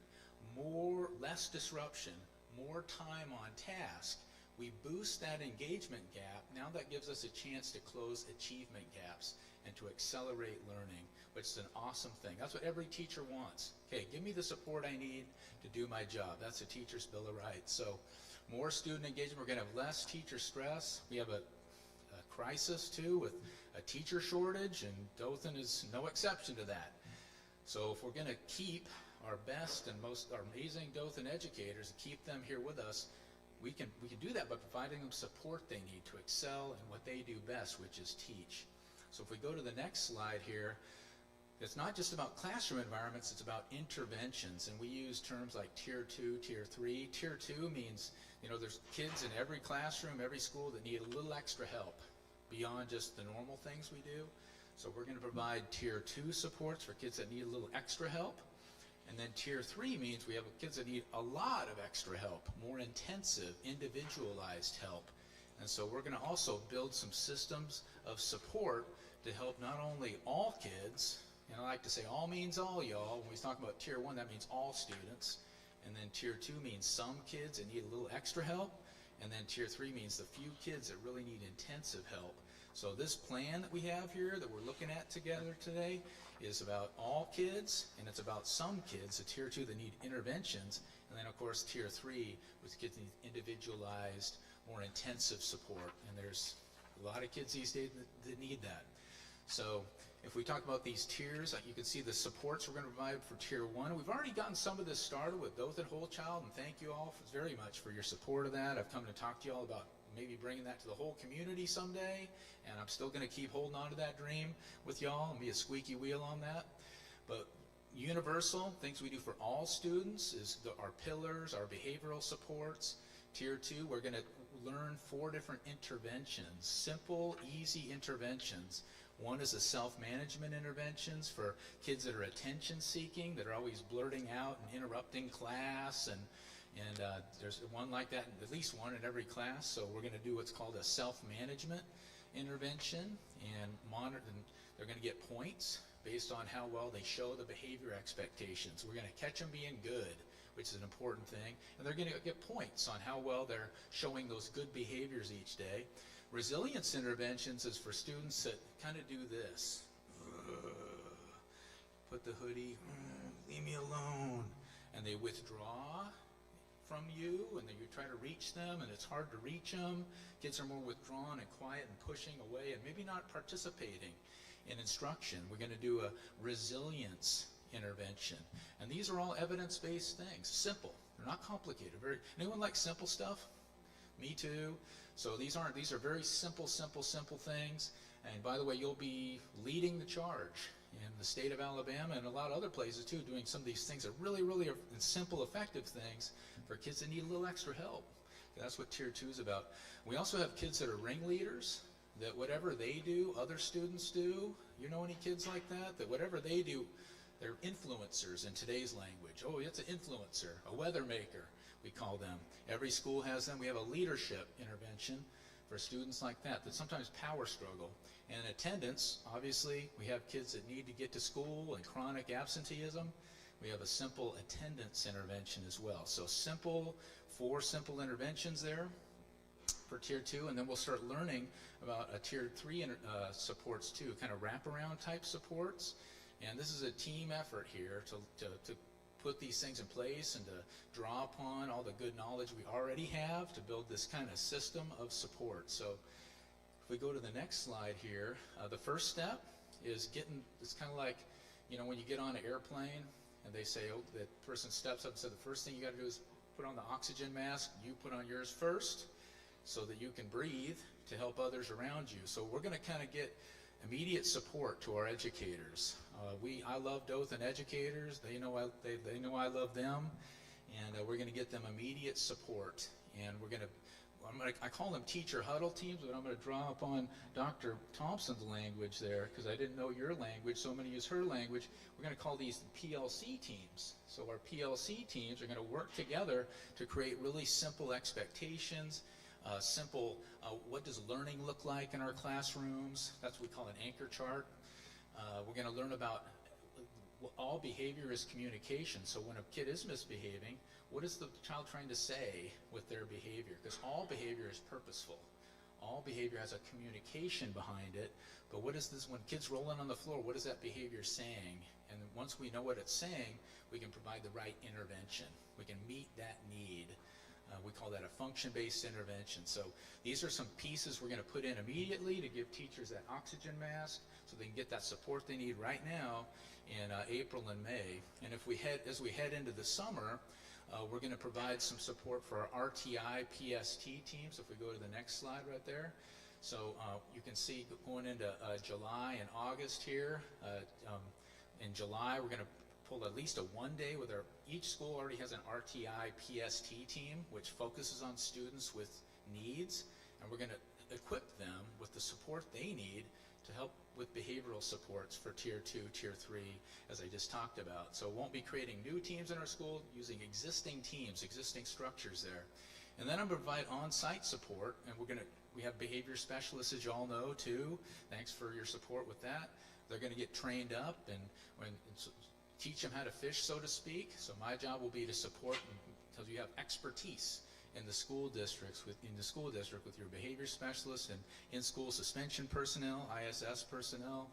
P: less disruption, more time on task. We boost that engagement gap. Now that gives us a chance to close achievement gaps and to accelerate learning, which is an awesome thing. That's what every teacher wants. Okay, give me the support I need to do my job. That's a Teacher's Bill of Rights. So more student engagement. We're going to have less teacher stress. We have a crisis too with a teacher shortage, and Dothan is no exception to that. So if we're going to keep our best and most our amazing Dothan educators and keep them here with us, we can do that by providing them support they need to excel in what they do best, which is teach. So if we go to the next slide here, it's not just about classroom environments, it's about interventions, and we use terms like Tier 2, Tier 3. Tier 2 means, there's kids in every classroom, every school that need a little extra help beyond just the normal things we do. So we're going to provide Tier 2 supports for kids that need a little extra help. And then Tier 3 means we have kids that need a lot of extra help, more intensive, individualized help. And so we're going to also build some systems of support to help not only all kids, and I like to say all means all, y'all. When we talk about Tier 1, that means all students. And then Tier 2 means some kids that need a little extra help. And then Tier 3 means the few kids that really need intensive help. So this plan that we have here that we're looking at together today is about all kids, and it's about some kids, the Tier 2 that need interventions, and then of course Tier 3 with kids that need individualized, more intensive support. And there's a lot of kids these days that need that. So if we talk about these tiers, you can see the supports we're going to provide for Tier 1. We've already gotten some of this started with Dothan Whole Child, and thank you all very much for your support of that. I've come to talk to you all about maybe bringing that to the whole community someday, and I'm still going to keep holding on to that dream with y'all and be a squeaky wheel on that. But universal, things we do for all students is our pillars, our behavioral supports. Tier 2, we're going to learn 4 different interventions, simple, easy interventions. One is the self-management interventions for kids that are attention-seeking, that are always blurting out and interrupting class, and there's one like that, at least one in every class. So we're going to do what's called a self-management intervention, and they're going to get points based on how well they show the behavior expectations. We're going to catch them being good, which is an important thing, and they're going to get points on how well they're showing those good behaviors each day. Resilience interventions is for students that kind of do this. Put the hoodie, leave me alone, and they withdraw from you, and then you try to reach them, and it's hard to reach them. Kids are more withdrawn and quiet and pushing away and maybe not participating in instruction. We're going to do a resilience intervention, and these are all evidence-based things, simple. They're not complicated. Anyone like simple stuff? Me too. So these are very simple things. And by the way, you'll be leading the charge in the state of Alabama and a lot of other places too, doing some of these things that really are simple, effective things for kids that need a little extra help. That's what Tier 2 is about. We also have kids that are ringleaders, that whatever they do, other students do. You know any kids like that? That whatever they do, they're influencers in today's language. Oh, it's an influencer, a weather maker, we call them. Every school has them. We have a leadership intervention for students like that sometimes power struggle. And attendance, obviously, we have kids that need to get to school and chronic absenteeism. We have a simple attendance intervention as well. So 4 simple interventions there for Tier 2, and then we'll start learning about a Tier 3 supports too, kind of wraparound type supports. And this is a team effort here to put these things in place and to draw upon all the good knowledge we already have to build this kind of system of support. So if we go to the next slide here, the first step is it's kind of like, when you get on an airplane and they say, oh, that person steps up and says, the first thing you got to do is put on the oxygen mask. You put on yours first so that you can breathe to help others around you. So we're going to kind of get immediate support to our educators. I love Dothan educators. They know I love them, and we're going to get them immediate support. And I call them teacher huddle teams, but I'm going to draw upon Dr. Thompson's language there because I didn't know your language, so I'm going to use her language. We're going to call these PLC teams. So our PLC teams are going to work together to create really simple expectations, what does learning look like in our classrooms? That's what we call an anchor chart. We're going to learn about all behavior is communication. So when a kid is misbehaving, what is the child trying to say with their behavior? Because all behavior is purposeful. All behavior has a communication behind it. But what is this, when kids rolling on the floor, what is that behavior saying? And once we know what it's saying, we can provide the right intervention. We can meet that need. We call that a function-based intervention. So these are some pieces we're going to put in immediately to give teachers that oxygen mask so they can get that support they need right now in April and May. And as we head into the summer, we're going to provide some support for our RTI PST teams. If we go to the next slide right there. So you can see going into July and August here. In July, we're going to pull at least a one-day with each school already has an RTI PST team, which focuses on students with needs, and we're going to equip them with the support they need to help with behavioral supports for Tier 2, Tier 3, as I just talked about. So we won't be creating new teams in our school, using existing teams, existing structures there. And then I'm going to provide on-site support, and we have behavior specialists, as you all know, too. Thanks for your support with that. They're going to get trained up and teach them how to fish, so to speak. So my job will be to support because you have expertise in the school districts, with your behavior specialists and in-school suspension personnel, ISS personnel,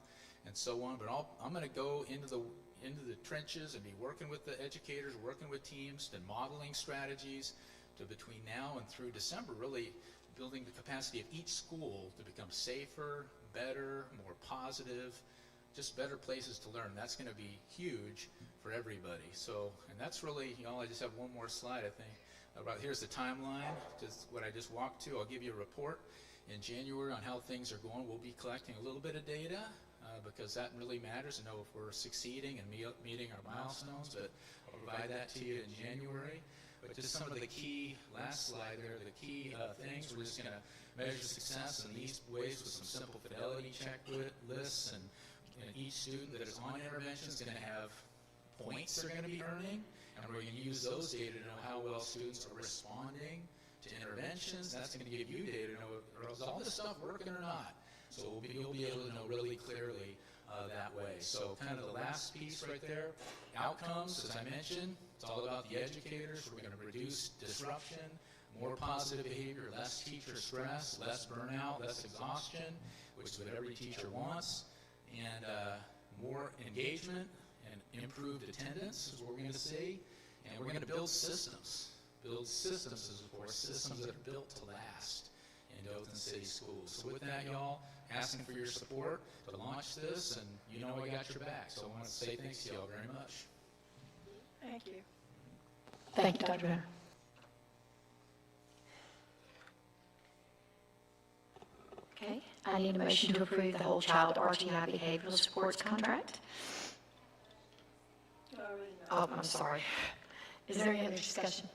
P: and so on. But I'm going to go into the trenches and be working with the educators, working with teams, and modeling strategies to between now and through December, really building the capacity of each school to become safer, better, more positive, just better places to learn. That's going to be huge for everybody. So, and that's really, I just have one more slide, I think. Here's the timeline, just what I just walked to. I'll give you a report in January on how things are going. We'll be collecting a little bit of data because that really matters to know if we're succeeding and meeting our milestones, but I'll provide that to you in January. But just some of the key, last slide there, the key things, we're just going to measure success in these ways with some simple fidelity checklists, and each student that is on intervention is going to have points they're going to be earning, and we're going to use those data to know how well students are responding to interventions. That's going to give you data to know, is all this stuff working or not? So you'll be able to know really clearly that way. So kind of the last piece right there, outcomes, as I mentioned, it's all about the educators. We're going to reduce disruption, more positive behavior, less teacher stress, less burnout, less exhaustion, which is what every teacher wants, and more engagement and improved attendance is what we're going to see. And we're going to build systems. Build systems, of course, systems that are built to last in Dothan City Schools. So with that, y'all, asking for your support to launch this, and you know I got your back. So I want to say thanks to y'all very much.
E: Thank you.
A: Thank you, Dr. Benner. Okay, I need a motion to approve the whole child RTI behavioral supports contract. Oh, I'm sorry. Is there any other discussion?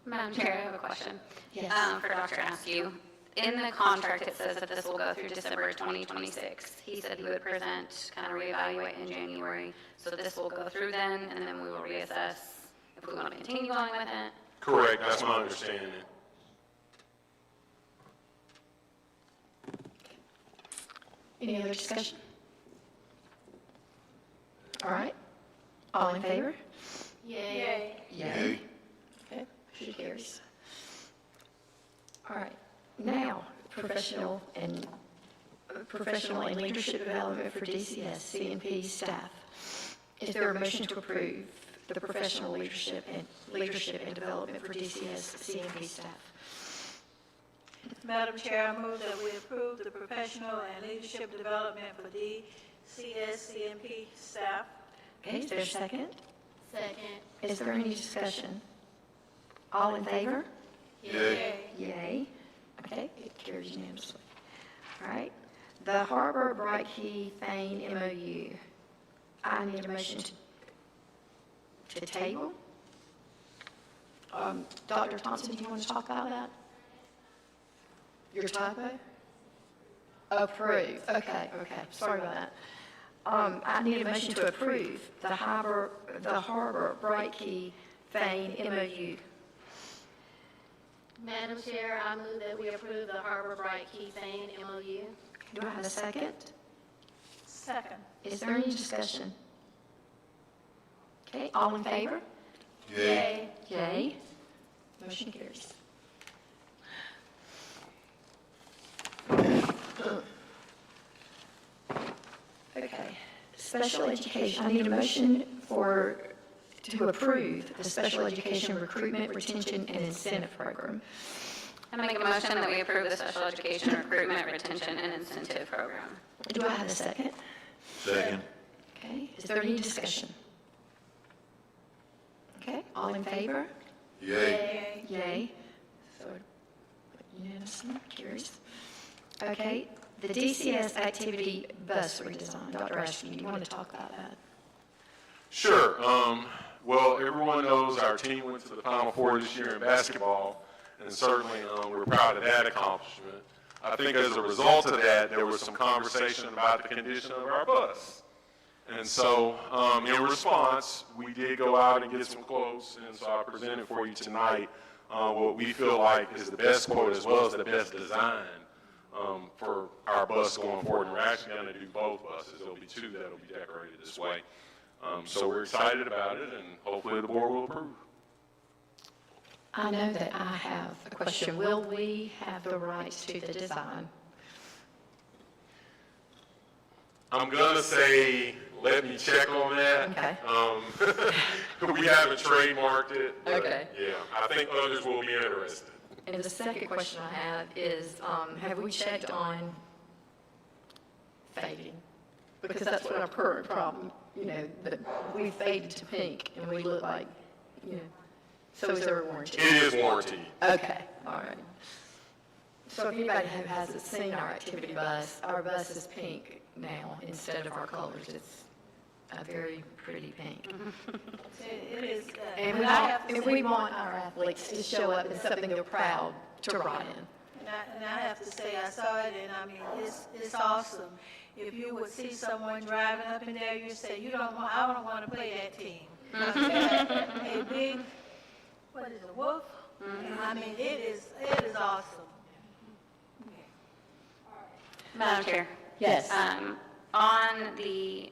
L: Madam Chair, I have a question.
A: Yes.
L: For Dr. Askew. In the contract, it says that this will go through December 2026. He said he would present, kind of reevaluate in January. So this will go through then, and then we will reassess if we want to continue going with it.
H: Correct, that's my understanding.
A: Any other discussion? All right. All in favor?
G: Yay.
A: Yay. Okay, motion carries. All right. Now, professional and leadership development for DCS CNP staff. Is there a motion to approve the professional leadership and development for DCS CNP staff?
E: Madam Chair, I move that we approve the professional and leadership development for DCS CNP staff.
A: Okay, is there a second?
G: Second.
A: Is there any discussion? All in favor?
H: Yay.
A: Yay. Okay, it carries unanimously. All right. The Harbor Bright Key Thane MOU. I need a motion to table. Dr. Thompson, do you want to talk about that? Your typo? Approve. Okay. Sorry about that. I need a motion to approve the Harbor Bright Key Thane MOU.
G: Madam Chair, I move that we approve the Harbor Bright Key Thane MOU.
A: Do I have a second?
E: Second.
A: Is there any discussion? Okay, all in favor?
H: Yay.
A: Yay. Motion carries. Okay, special education, I need a motion for to approve the special education recruitment, retention, and incentive program.
L: I make a motion that we approve the special education recruitment, retention, and incentive program.
A: Do I have a second?
F: Second.
A: Okay, is there any discussion? Okay, all in favor?
F: Yay.
A: Yay. So unanimously carries. Okay, the DCS activity bus redesign. Dr. Askew, do you want to talk about that?
H: Sure. Well, everyone knows our team went to the Final Four this year in basketball, and certainly we're proud of that accomplishment. I think as a result of that, there was some conversation about the condition of our bus. And so in response, we did go out and get some quotes, and so I presented for you tonight what we feel like is the best quote as well as the best design for our bus going forward. And we're actually going to do both buses. There'll be two that'll be decorated this way. So we're excited about it, and hopefully the board will approve.
A: I know that I have a question. Will we have the rights to the design?
H: I'm going to say, let me check on that.
A: Okay.
H: We haven't trademarked it. But
A: Okay.
H: Yeah, I think others will be interested.
A: And the second question I have is, have we checked on fading? Because that's what our current problem, that we faded to pink and we look like, so is there a warranty?
H: It is warranty.
A: Okay, all right. So if anybody who hasn't seen our activity bus, our bus is pink now instead of our colors. It's a very pretty pink.
E: It is.
A: And we want our athletes to show up in something they're proud to ride in.
E: And I have to say, I saw it, and I mean, it's awesome. If you would see someone driving up in there, you say, I don't want to play that team. A big, what is it, wolf? I mean, it is awesome.
L: Madam Chair.
A: Yes.
L: On the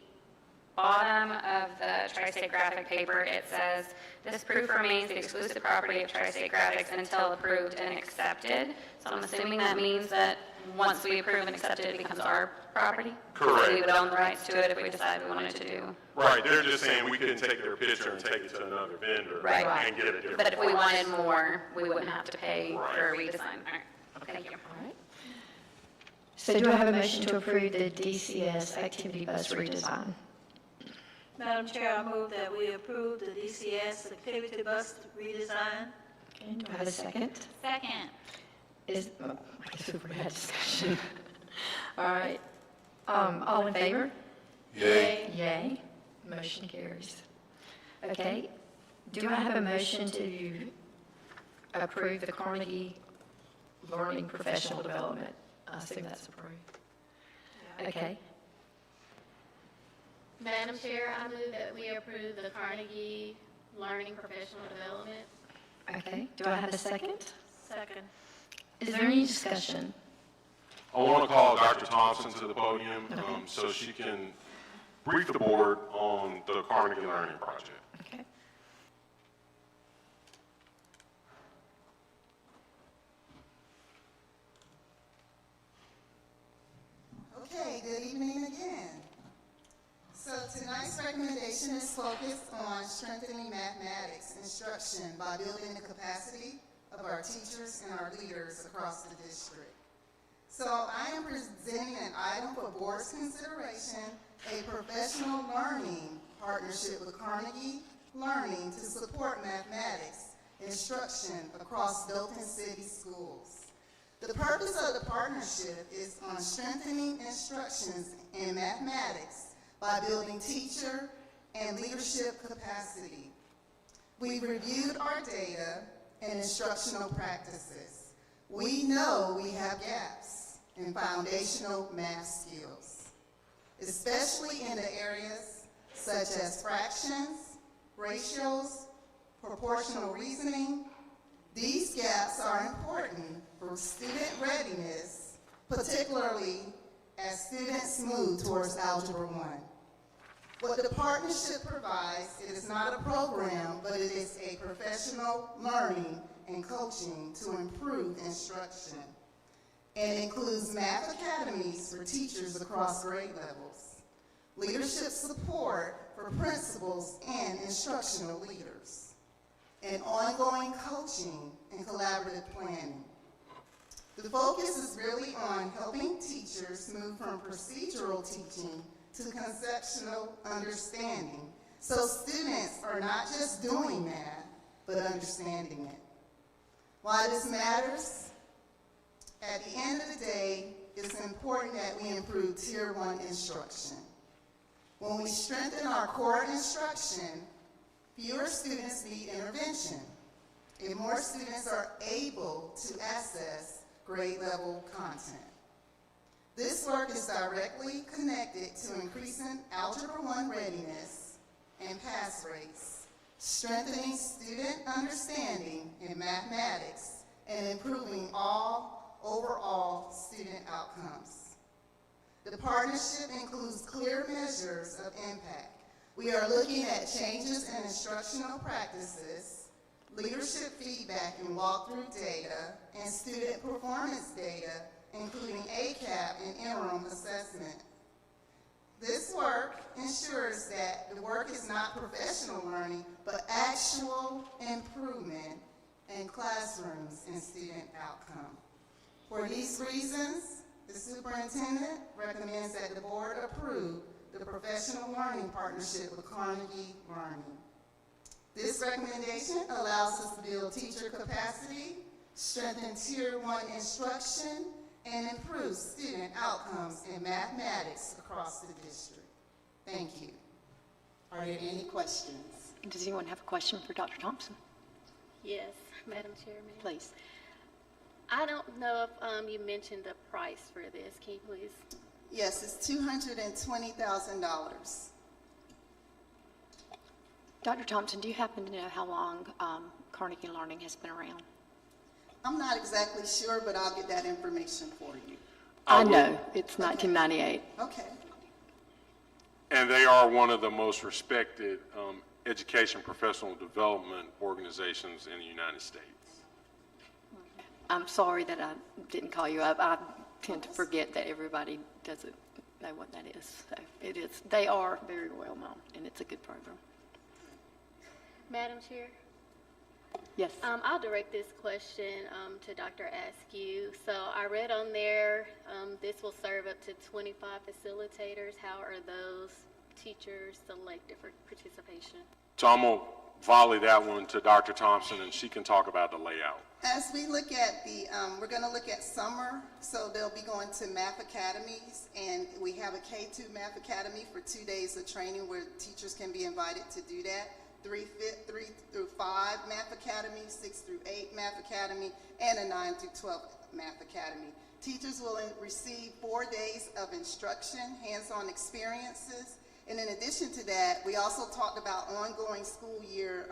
L: bottom of the Tri-State graphic paper, it says, this proof remains the exclusive property of Tri-State Graphics until approved and accepted. So I'm assuming that means that once we approve and accept it, it becomes our property?
H: Correct.
L: So we would own the rights to it if we decide we wanted to do.
H: Right, they're just saying we couldn't take their picture and take it to another vendor
L: Right.
H: and get a different.
L: But if we wanted more, we wouldn't have to pay
H: Right.
L: for a redesign. All right, thank you.
A: All right. So do I have a motion to approve the DCS activity bus redesign?
E: Madam Chair, I move that we approve the DCS activity bus redesign.
A: Okay, do I have a second?
M: Second.
A: I guess we've had discussion. All right. All in favor?
F: Yay.
A: Yay. Motion carries. Okay. Do I have a motion to approve the Carnegie Learning Professional Development? I assume that's approved. Okay.
G: Madam Chair, I move that we approve the Carnegie Learning Professional Development.
A: Okay. Do I have a second?
E: Second.
A: Is there any discussion?
H: I want to call Dr. Thompson to the podium so she can brief the board on the Carnegie Learning Project.
A: Okay.
K: Okay, good evening again. So tonight's recommendation is focused on strengthening mathematics instruction by building the capacity of our teachers and our leaders across the district. So I am presenting an item for board's consideration, a professional learning partnership with Carnegie Learning to support mathematics instruction across Dalton City schools. The purpose of the partnership is on strengthening instructions in mathematics by building teacher and leadership capacity. We've reviewed our data and instructional practices. We know we have gaps in foundational math skills, especially in the areas such as fractions, ratios, proportional reasoning. These gaps are important for student readiness, particularly as students move towards Algebra 1. What the partnership provides, it is not a program, but it is a professional learning and coaching to improve instruction, and includes math academies for teachers across grade levels, leadership support for principals and instructional leaders, and ongoing coaching and collaborative planning. The focus is really on helping teachers move from procedural teaching to conceptual understanding, so students are not just doing math, but understanding it. Why this matters? At the end of the day, it's important that we improve Tier 1 instruction. When we strengthen our core instruction, fewer students need intervention, and more students are able to access grade-level content. This work is directly connected to increasing Algebra 1 readiness and pass rates, strengthening student understanding in mathematics, and improving overall student outcomes. The partnership includes clear measures of impact. We are looking at changes in instructional practices, leadership feedback and walkthrough data, and student performance data, including ACAP and interim assessment. This work ensures that the work is not professional learning, but actual improvement in classrooms and student outcome. For these reasons, the superintendent recommends that the board approve the professional learning partnership with Carnegie Learning. This recommendation allows us to build teacher capacity, strengthen Tier 1 instruction, and improve student outcomes in mathematics across the district. Thank you. Are there any questions?
Q: Does anyone have a question for Dr. Thompson?
G: Yes, Madam Chairman.
Q: Please.
G: I don't know if you mentioned the price for this. Can you please?
K: Yes, it's $220,000.
Q: Dr. Thompson, do you happen to know how long Carnegie Learning has been around?
K: I'm not exactly sure, but I'll get that information for you.
Q: I know. It's 1998.
K: Okay.
H: And they are one of the most respected education professional development organizations in the United States.
Q: I'm sorry that I didn't call you up. I tend to forget that everybody doesn't know what that is. So it is. They are very well known, and it's a good program.
G: Madam Chair?
Q: Yes.
G: I'll direct this question to Dr. Askew. So I read on there, this will serve up to 25 facilitators. How are those teachers selected for participation?
H: So I'm going to volley that one to Dr. Thompson, and she can talk about the layout.
K: As we look at the, we're going to look at summer, so they'll be going to math academies, and we have a K-2 math academy for 2 days of training where teachers can be invited to do that. 3 through 5 math academy, 6 through 8 math academy, and a 9 through 12 math academy. Teachers will receive 4 days of instruction, hands-on experiences, and in addition to that, we also talked about ongoing school year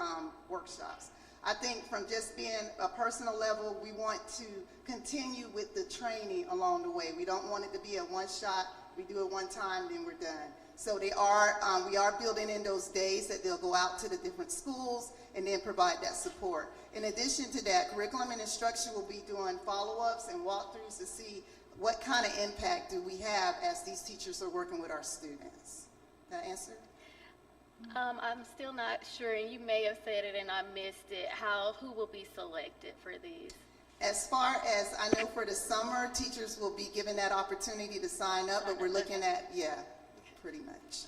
K: workshops. I think from just being a personal level, we want to continue with the training along the way. We don't want it to be a one-shot, we do it one time, then we're done. So they are, we are building in those days that they'll go out to the different schools and then provide that support. In addition to that, curriculum and instruction will be doing follow-ups and walkthroughs to see what kind of impact do we have as these teachers are working with our students. That answer?
G: I'm still not sure, and you may have said it and I missed it, who will be selected for these?
K: As far as I know, for the summer, teachers will be given that opportunity to sign up, but we're looking at, yeah, pretty much.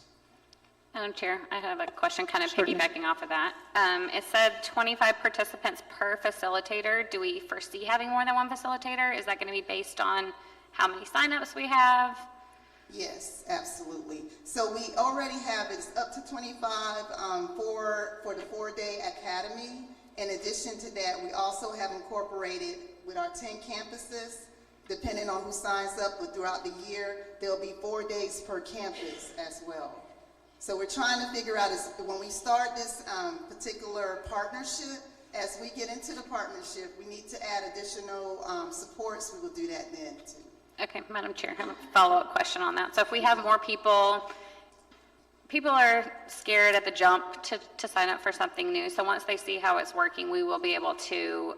L: Madam Chair, I have a question kind of piggybacking off of that. It said 25 participants per facilitator. Do we foresee having more than one facilitator? Is that going to be based on how many signups we have?
K: Yes, absolutely. So we already have, it's up to 25 for the 4-day academy. In addition to that, we also have incorporated with our 10 campuses, depending on who signs up throughout the year, there'll be 4 days per campus as well. So we're trying to figure out, when we start this particular partnership, as we get into the partnership, we need to add additional supports. We will do that then too.
L: Okay, Madam Chair, I have a follow-up question on that. So if we have more people are scared at the jump to sign up for something new. So once they see how it's working, we will be able to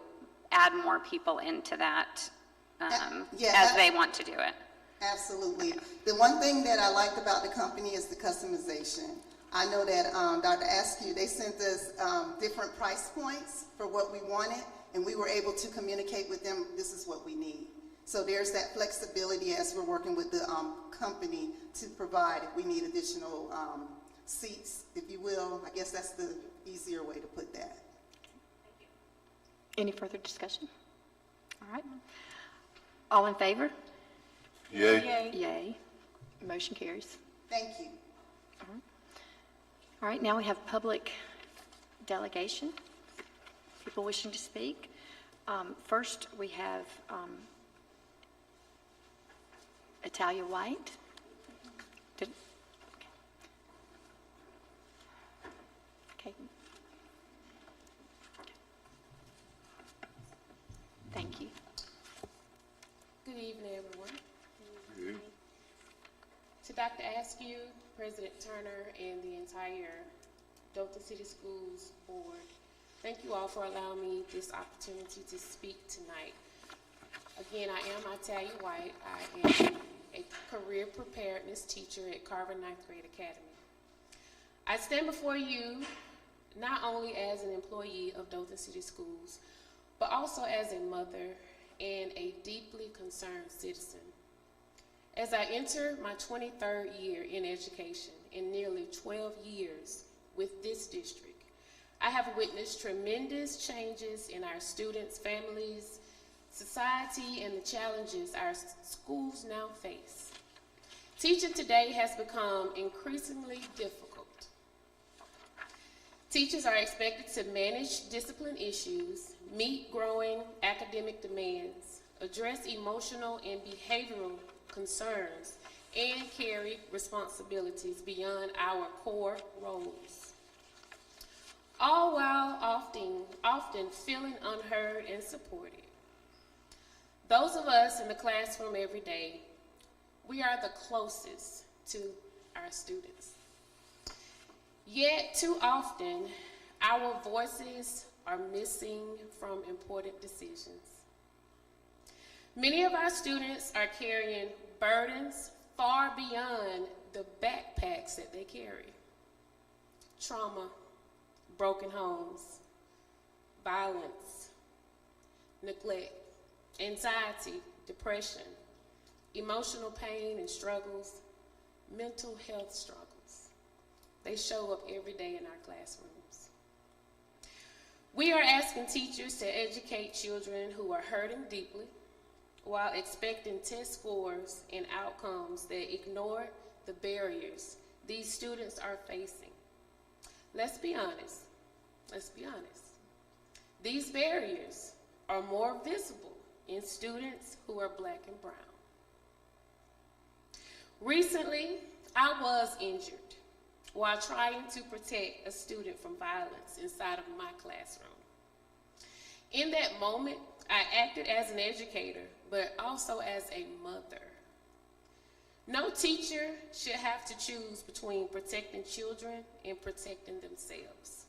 L: add more people into that as they want to do it.
K: Absolutely. The one thing that I liked about the company is the customization. I know that Dr. Askew, they sent us different price points for what we wanted, and we were able to communicate with them, this is what we need. So there's that flexibility as we're working with the company to provide if we need additional seats, if you will. I guess that's the easier way to put that.
G: Any further discussion? All right. All in favor?
F: Yay.
G: Yay. Motion carries.
K: Thank you.
G: All right, now we have public delegation. People wishing to speak. First, we have Italia White. Okay. Thank you.
R: Good evening, everyone. To Dr. Askew, President Turner, and the entire Dothan City Schools Board, thank you all for allowing me this opportunity to speak tonight. Again, I am Italia White. I am a career preparedness teacher at Carver Ninth Grade Academy. I stand before you not only as an employee of Dothan City Schools, but also as a mother and a deeply concerned citizen. As I enter my 23rd year in education in nearly 12 years with this district, I have witnessed tremendous changes in our students, families, society, and the challenges our schools now face. Teaching today has become increasingly difficult. Teachers are expected to manage discipline issues, meet growing academic demands, address emotional and behavioral concerns, and carry responsibilities beyond our core roles, all while often feeling unheard and supported. Those of us in the classroom every day, we are the closest to our students. Yet too often, our voices are missing from important decisions. Many of our students are carrying burdens far beyond the backpacks that they carry. Trauma, broken homes, violence, neglect, anxiety, depression, emotional pain and struggles, mental health struggles. They show up every day in our classrooms. We are asking teachers to educate children who are hurting deeply, while expecting test scores and outcomes that ignore the barriers these students are facing. Let's be honest. These barriers are more visible in students who are Black and brown. Recently, I was injured while trying to protect a student from violence inside of my classroom. In that moment, I acted as an educator, but also as a mother. No teacher should have to choose between protecting children and protecting themselves.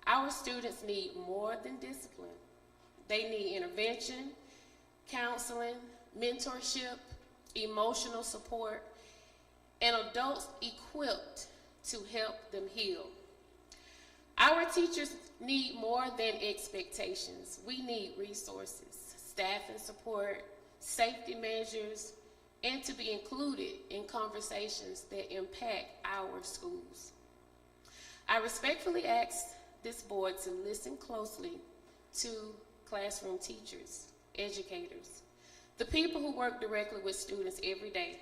R: Our students need more than discipline. They need intervention, counseling, mentorship, emotional support, and adults equipped to help them heal. Our teachers need more than expectations. We need resources, staff and support, safety measures, and to be included in conversations that impact our schools. I respectfully ask this board to listen closely to classroom teachers, educators, the people who work directly with students every day.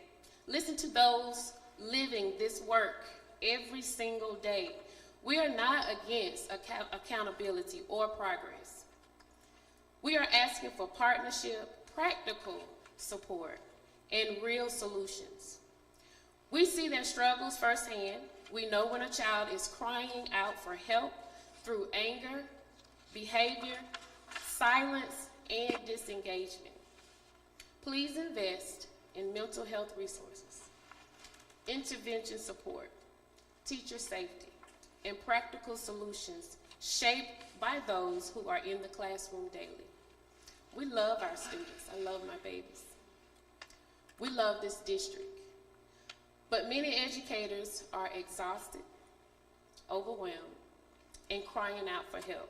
R: Listen to those living this work every single day. We are not against accountability or progress. We are asking for partnership, practical support, and real solutions. We see their struggles firsthand. We know when a child is crying out for help through anger, behavior, silence, and disengagement. Please invest in mental health resources, intervention support, teacher safety, and practical solutions shaped by those who are in the classroom daily. We love our students. I love my babies. We love this district, but many educators are exhausted, overwhelmed, and crying out for help.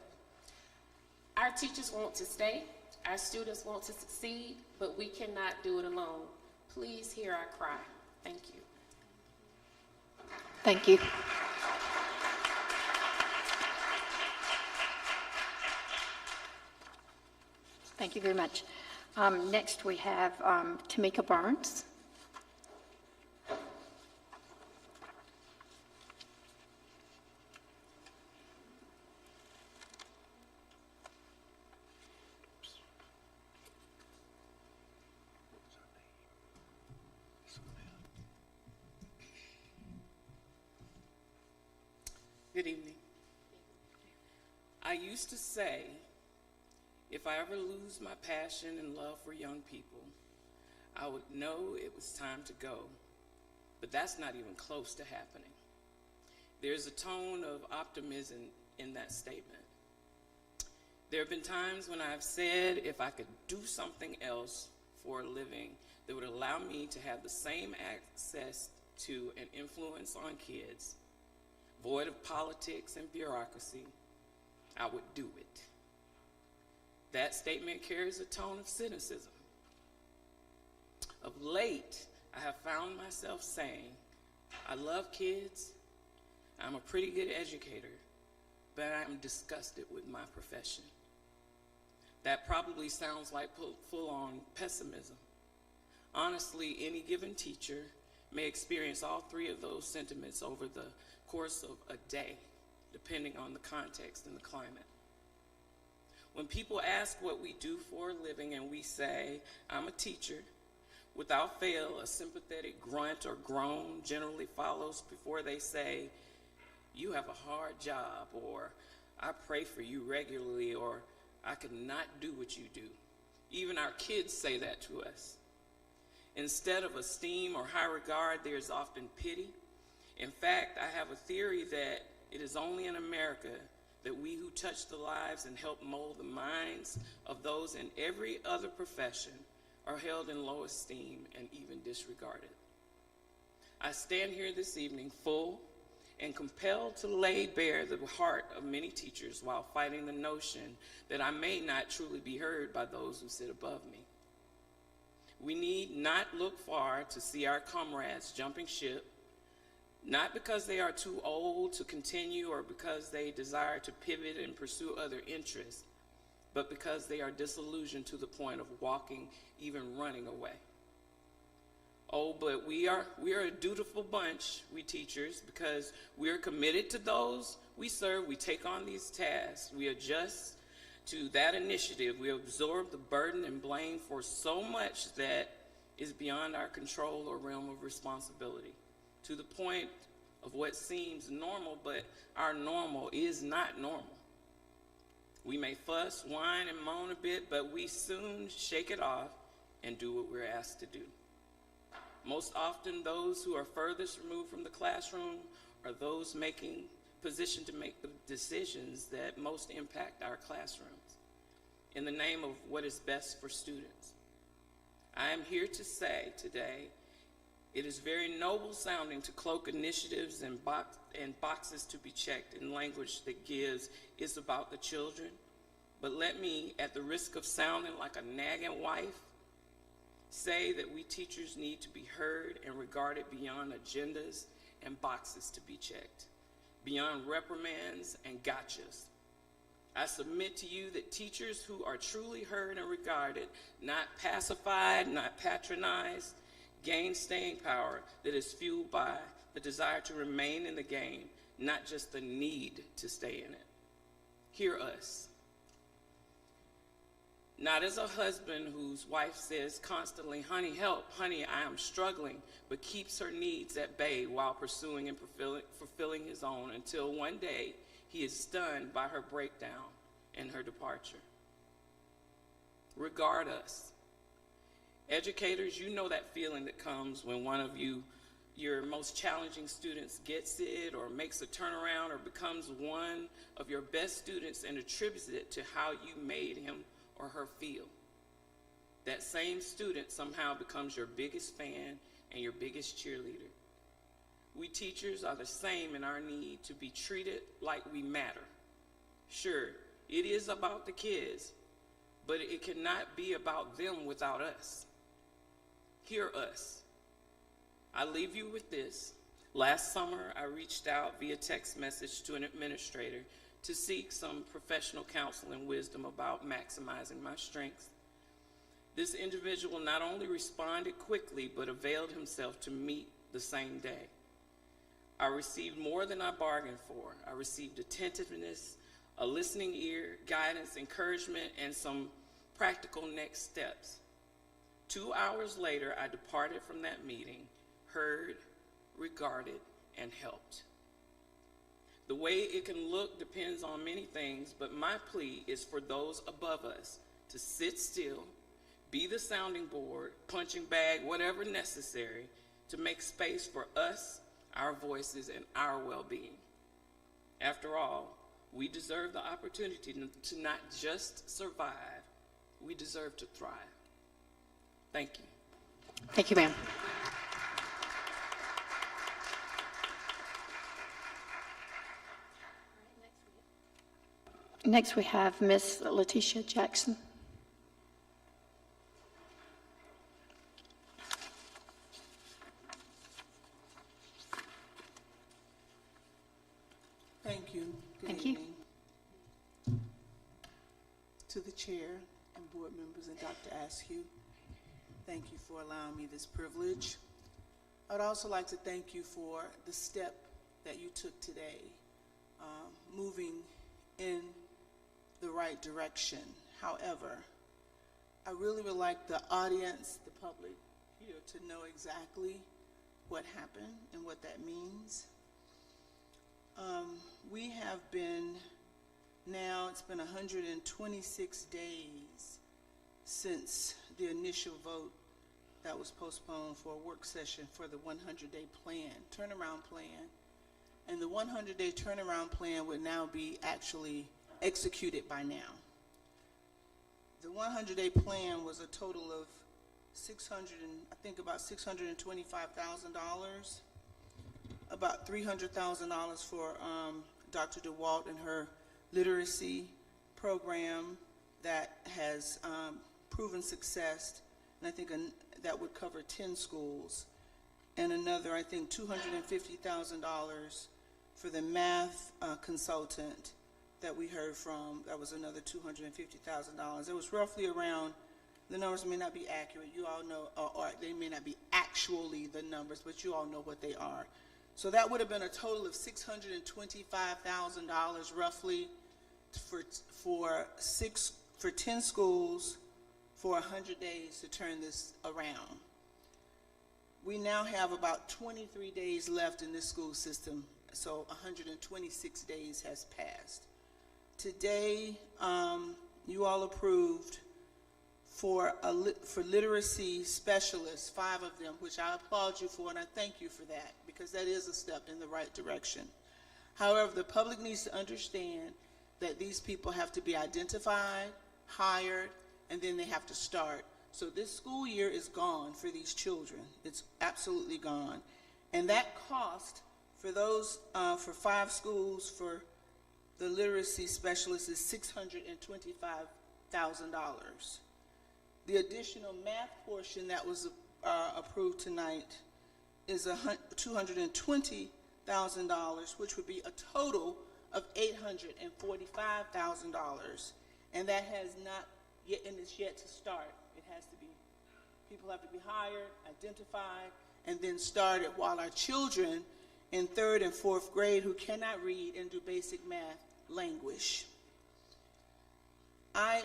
R: Our teachers want to stay, our students want to succeed, but we cannot do it alone. Please hear our cry. Thank you.
Q: Thank you.
A: Thank you very much. Next, we have Tamika Burns.
S: Good evening. I used to say, if I ever lose my passion and love for young people, I would know it was time to go. But that's not even close to happening. There's a tone of optimism in that statement. There have been times when I've said if I could do something else for a living that would allow me to have the same access to and influence on kids, void of politics and bureaucracy, I would do it. That statement carries a tone of cynicism. Of late, I have found myself saying, I love kids, I'm a pretty good educator, but I am disgusted with my profession. That probably sounds like full-on pessimism. Honestly, any given teacher may experience all three of those sentiments over the course of a day, depending on the context and the climate. When people ask what we do for a living and we say, I'm a teacher, without fail, a sympathetic grunt or groan generally follows before they say, you have a hard job, or I pray for you regularly, or I could not do what you do. Even our kids say that to us. Instead of esteem or high regard, there is often pity. In fact, I have a theory that it is only in America that we who touch the lives and help mold the minds of those in every other profession are held in low esteem and even disregarded. I stand here this evening full and compelled to lay bare the heart of many teachers while fighting the notion that I may not truly be heard by those who sit above me. We need not look far to see our comrades jumping ship, not because they are too old to continue or because they desire to pivot and pursue other interests, but because they are disillusioned to the point of walking, even running away. Oh, but we are a dutiful bunch, we teachers, because we are committed to those we serve. We take on these tasks. We adjust to that initiative. We absorb the burden and blame for so much that is beyond our control or realm of responsibility, to the point of what seems normal, but our normal is not normal. We may fuss, whine, and moan a bit, but we soon shake it off and do what we're asked to do. Most often, those who are furthest removed from the classroom are those positioned to make the decisions that most impact our classrooms in the name of what is best for students. I am here to say today, it is very noble sounding to cloak initiatives and boxes to be checked in language that gives it's about the children. But let me, at the risk of sounding like a nagging wife, say that we teachers need to be heard and regarded beyond agendas and boxes to be checked, beyond reprimands and gotchas. I submit to you that teachers who are truly heard and regarded, not pacified, not patronized, gain staying power that is fueled by the desire to remain in the game, not just the need to stay in it. Hear us. Not as a husband whose wife says constantly, honey, help, honey, I am struggling, but keeps her needs at bay while pursuing and fulfilling his own until one day he is stunned by her breakdown and her departure. Regard us. Educators, you know that feeling that comes when one of your most challenging students gets it or makes a turnaround or becomes one of your best students and attributes it to how you made him or her feel. that same student somehow becomes your biggest fan and your biggest cheerleader. We teachers are the same in our need to be treated like we matter. Sure, it is about the kids, but it cannot be about them without us. Hear us. I leave you with this. Last summer, I reached out via text message to an administrator to seek some professional counsel and wisdom about maximizing my strengths. This individual not only responded quickly, but availed himself to meet the same day. I received more than I bargained for. I received attentiveness, a listening ear, guidance, encouragement, and some practical next steps. 2 hours later, I departed from that meeting, heard, regarded, and helped. The way it can look depends on many things, but my plea is for those above us to sit still, be the sounding board, punching bag, whatever necessary, to make space for us, our voices, and our well-being. After all, we deserve the opportunity to not just survive, we deserve to thrive. Thank you.
G: Thank you, ma'am. Next, we have Miss Letitia Jackson.
T: Thank you. Good
G: Thank you.
T: evening. To the chair and board members and Dr. Askew, thank you for allowing me this privilege. I would also like to thank you for the step that you took today, moving in the right direction. However, I really would like the audience, the public here, to know exactly what happened and what that means. We have been, now it's been 126 days since the initial vote that was postponed for a work session for the 100-day plan, turnaround plan. And the 100-day turnaround plan would now be actually executed by now. The 100-day plan was a total of about $625,000, about $300,000 for Dr. DeWalt and her literacy program that has proven success, and I think that would cover 10 schools, and another, I think, $250,000 for the math consultant that we heard from. That was another $250,000. It was roughly around, the numbers may not be accurate, you all know, or they may not be actually the numbers, but you all know what they are. So that would have been a total of $625,000 roughly for 10 schools for 100 days to turn this around. We now have about 23 days left in this school system, so 126 days has passed. Today, you all approved for literacy specialists, 5 of them, which I applaud you for, and I thank you for that, because that is a step in the right direction. However, the public needs to understand that these people have to be identified, hired, and then they have to start. So this school year is gone for these children. It's absolutely gone. And that cost for those, for 5 schools, for the literacy specialists is $625,000. The additional math portion that was approved tonight is $220,000, which would be a total of $845,000. And that has not yet, and it's yet to start. It has to be, people have to be hired, identified, and then started, while our children in 3rd and 4th grade who cannot read and do basic math languish. I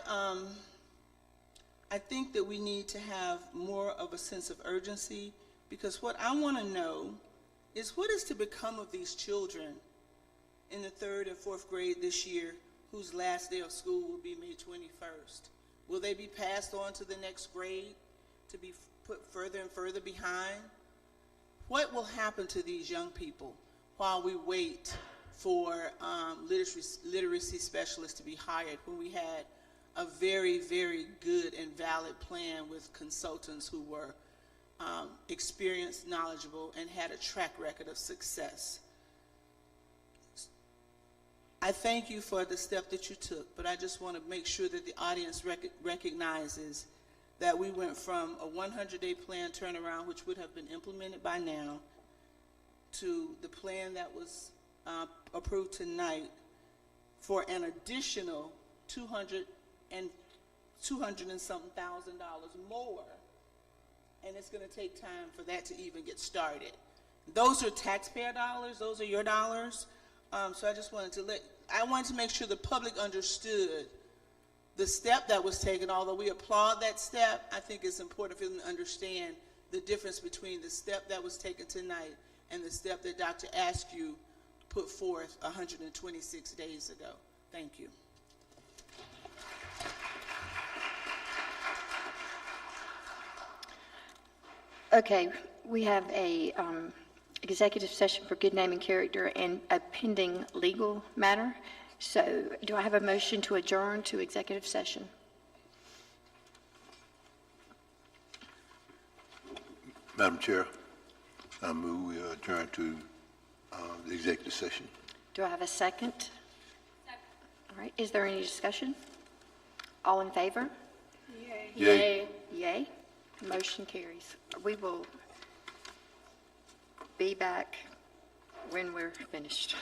T: think that we need to have more of a sense of urgency, because what I want to know is what is to become of these children in the 3rd and 4th grade this year whose last day of school will be May 21st. Will they be passed on to the next grade to be put further and further behind? What will happen to these young people while we wait for literacy specialists to be hired, when we had a very, very good and valid plan with consultants who were experienced, knowledgeable, and had a track record of success. I thank you for the step that you took, but I just want to make sure that the audience recognizes that we went from a 100-day plan turnaround, which would have been implemented by now, to the plan that was approved tonight for an additional $200 and something thousand more, and it's going to take time for that to even get started. Those are taxpayer dollars. Those are your dollars. So I just wanted to make sure the public understood the step that was taken. Although we applaud that step, I think it's important for them to understand the difference between the step that was taken tonight and the step that Dr. Askew put forth 126 days ago. Thank you.
A: Okay, we have a executive session for good name and character and a pending legal matter. So do I have a motion to adjourn to executive session?
F: Madam Chair, I move we adjourn to the executive session.
A: Do I have a second? All right, is there any discussion? All in favor?
F: Yay.
A: Yay. Yay. Motion carries. We will be back when we're finished.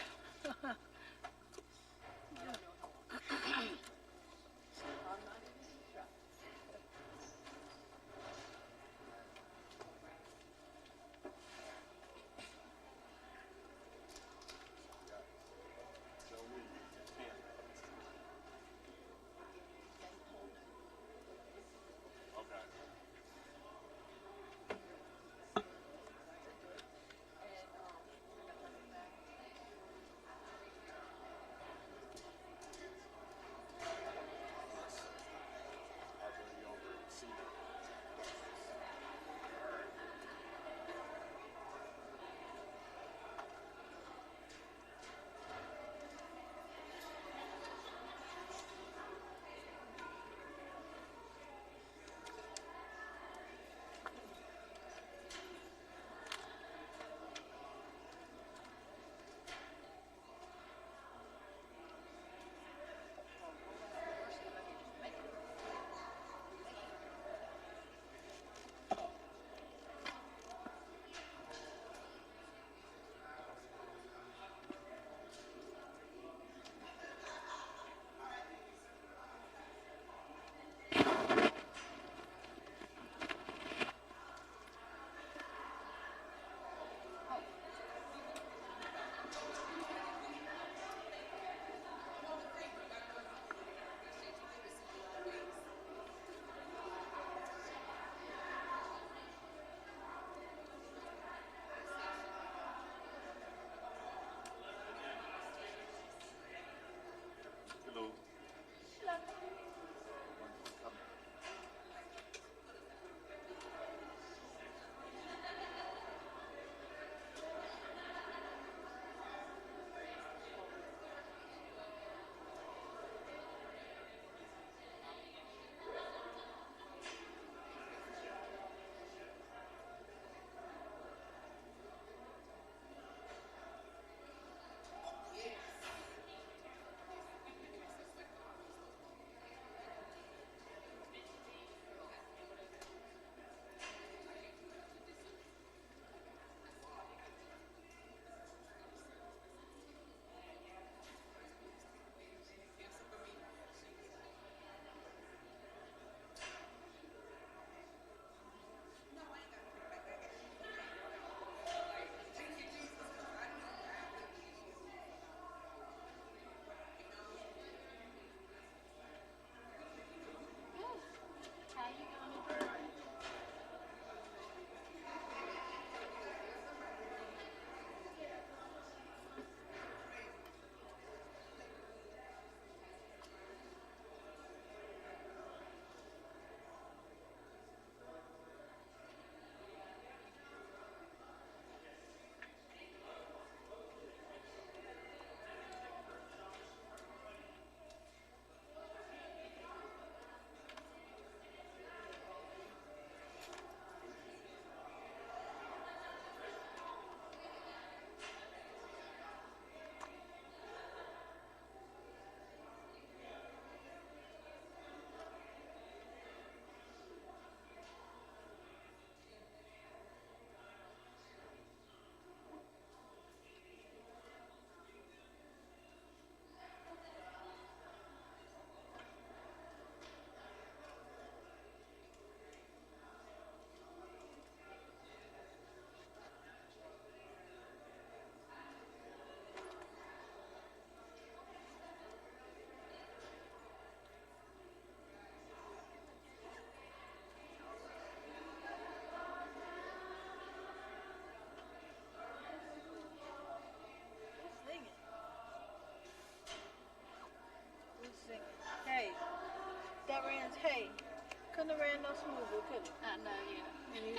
E: couldn't have ran no smoother, could it?
G: I know, yeah.
E: And you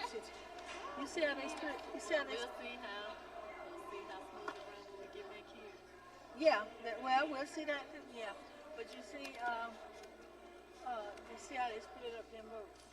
E: see how they stood, you see how they.
G: We'll see how smooth it runs when we get back here.
E: Yeah, well, we'll see that, yeah. But you see how they split up them roads.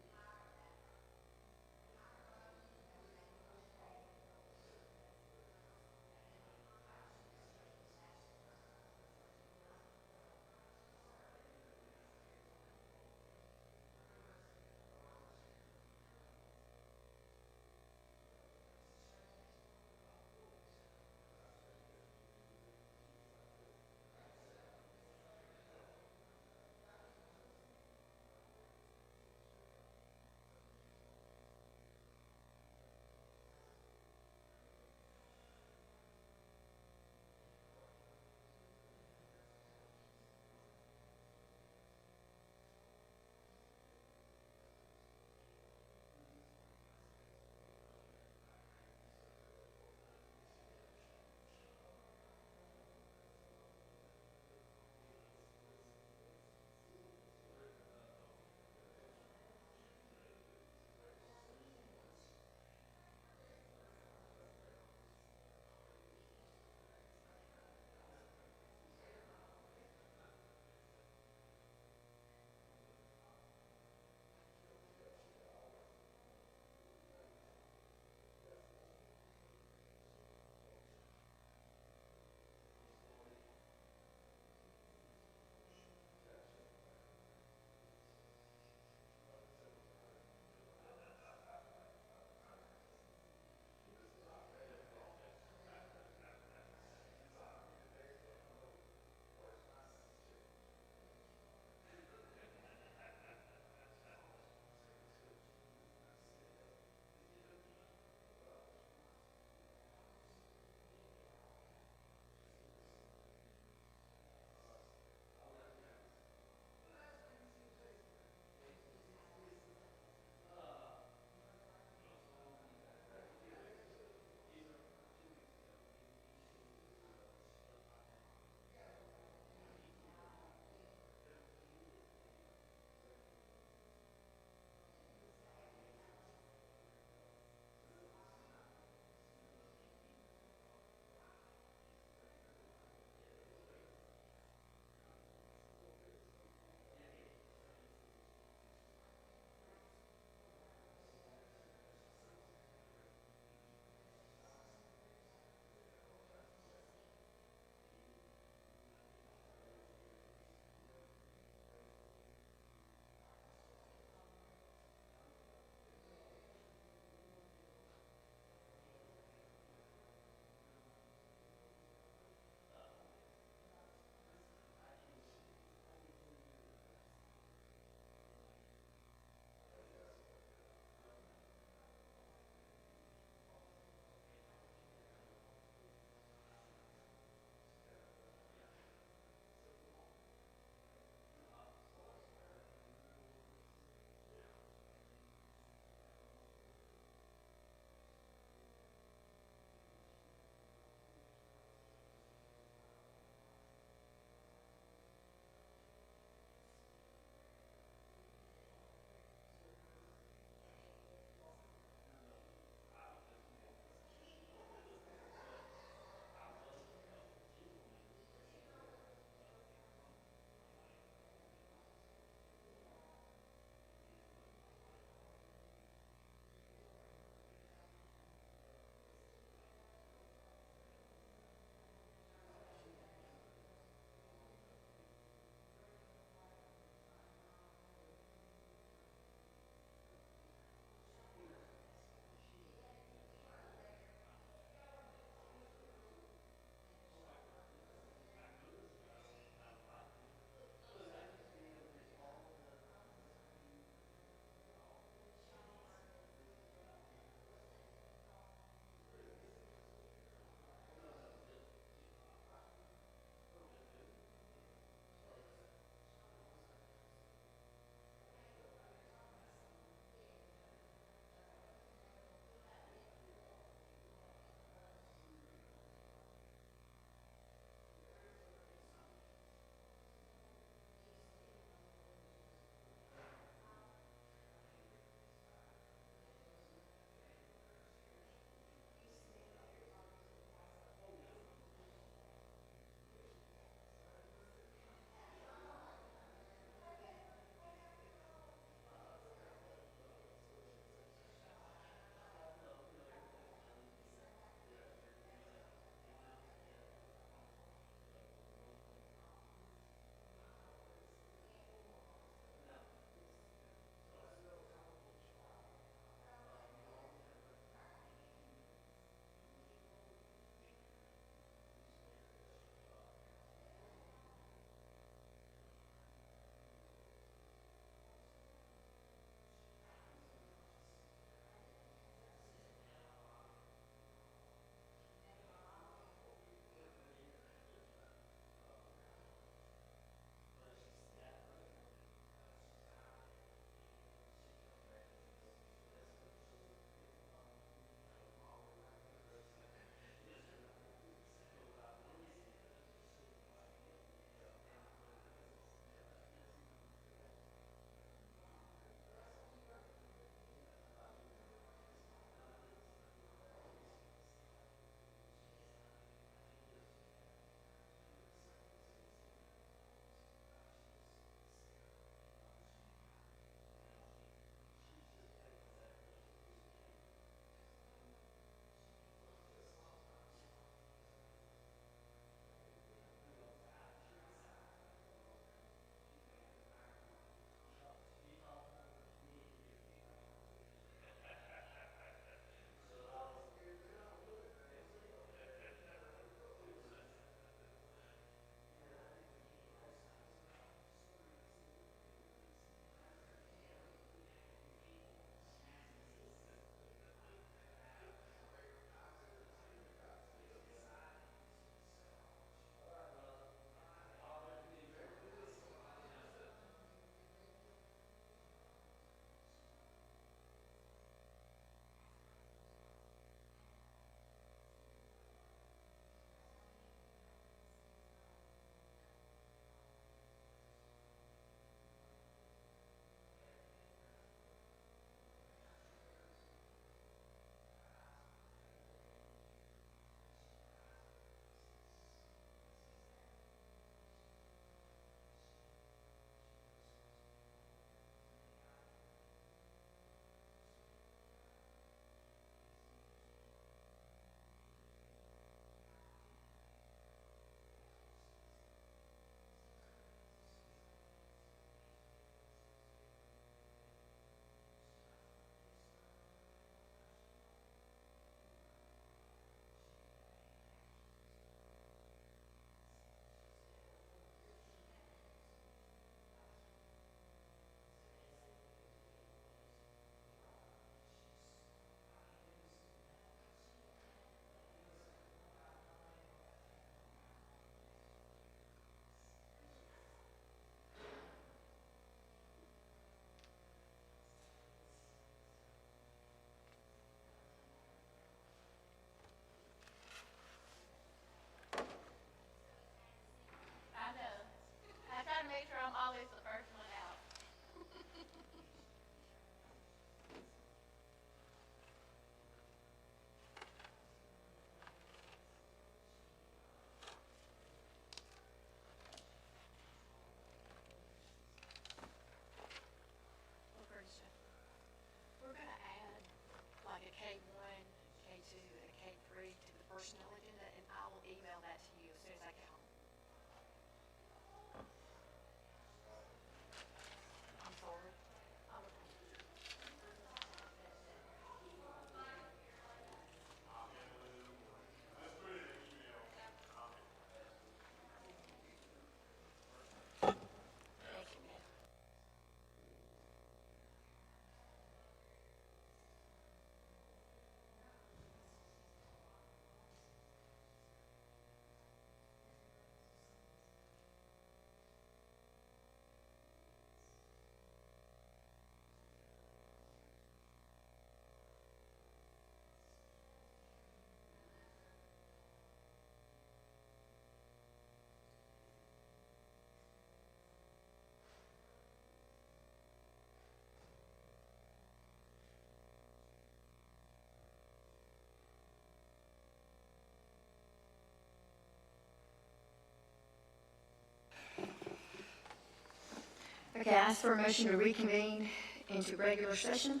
A: Okay, I ask for a motion to reconvene into regular session.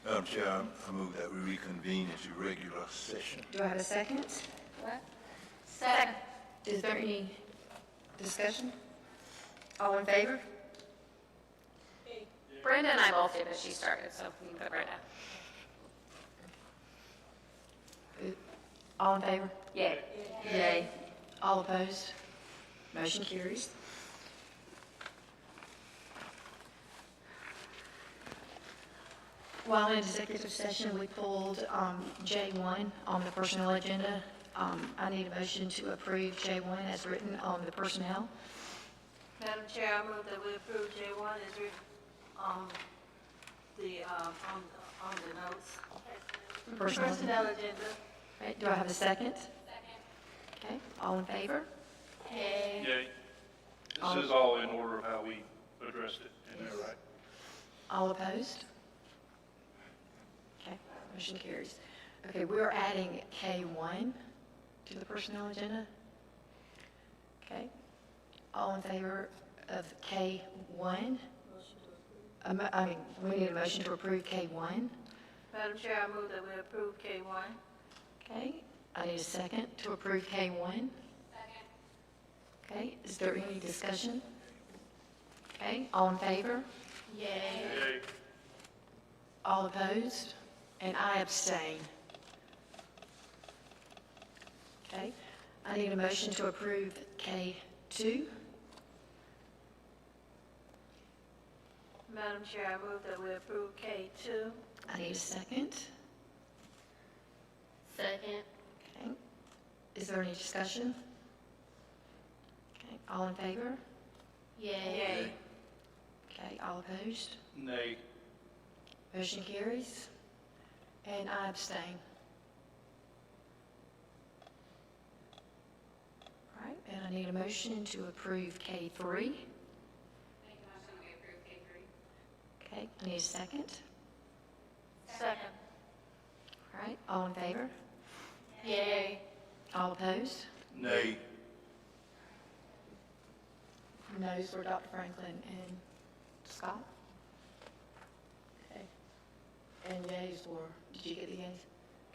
F: Madam Chair, I move that we reconvene into regular session.
A: Do I have a second?
L: What? Second.
A: Is there any discussion? All in favor?
L: Brenda and I both did, but she started, so you can put Brenda.
A: All in favor?
L: Yay.
A: Yay. All opposed? Motion carries. While in executive session, we pulled J1 on the personnel agenda. I need a motion to approve J1 as written on the personnel.
E: Madam Chair, I move that we approve J1 as written on the notes. Personnel agenda.
A: Right, do I have a second? Okay, all in favor?
L: Yay.
B: Yay. This is all in order of how we addressed it in there, right?
A: All opposed? Okay, motion carries. Okay, we're adding K1 to the personnel agenda. Okay, all in favor of K1? We need a motion to approve K1.
E: Madam Chair, I move that we approve K1.
A: Okay, I need a second to approve K1. Second. Okay, is there any discussion? Okay, all in favor?
E: Yay.
B: Yay.
A: All opposed? And I abstain. Okay, I need a motion to approve K2.
E: Madam Chair, I move that we approve K2.
A: I need a second.
G: Second.
A: Okay, is there any discussion? Okay, all in favor?
E: Yay.
A: Okay, all opposed?
B: Nay.
A: Motion carries. And I abstain. All right, and I need a motion to approve K3. Okay, I need a second.
E: Second.
A: All right, all in favor?
E: Yay.
A: All opposed?
B: Nay.
A: Noes were Dr. Franklin and Scott. Okay. And yeas were, did you get the yeas?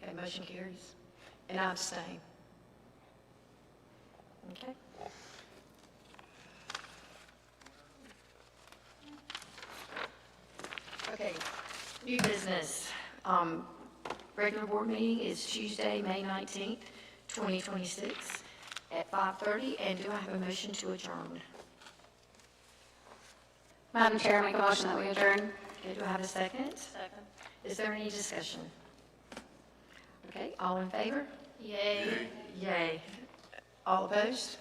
A: Okay, motion carries. And I abstain. Okay. Okay, new business. Regular board meeting is Tuesday, May 19th, 2026 at 5:30. And do I have a motion to adjourn?
L: Madam Chair, I make a motion that we adjourn.
A: Okay, do I have a second?
E: Second.
A: Is there any discussion? Okay, all in favor?
E: Yay.
A: Yay. All opposed?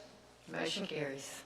A: Motion carries.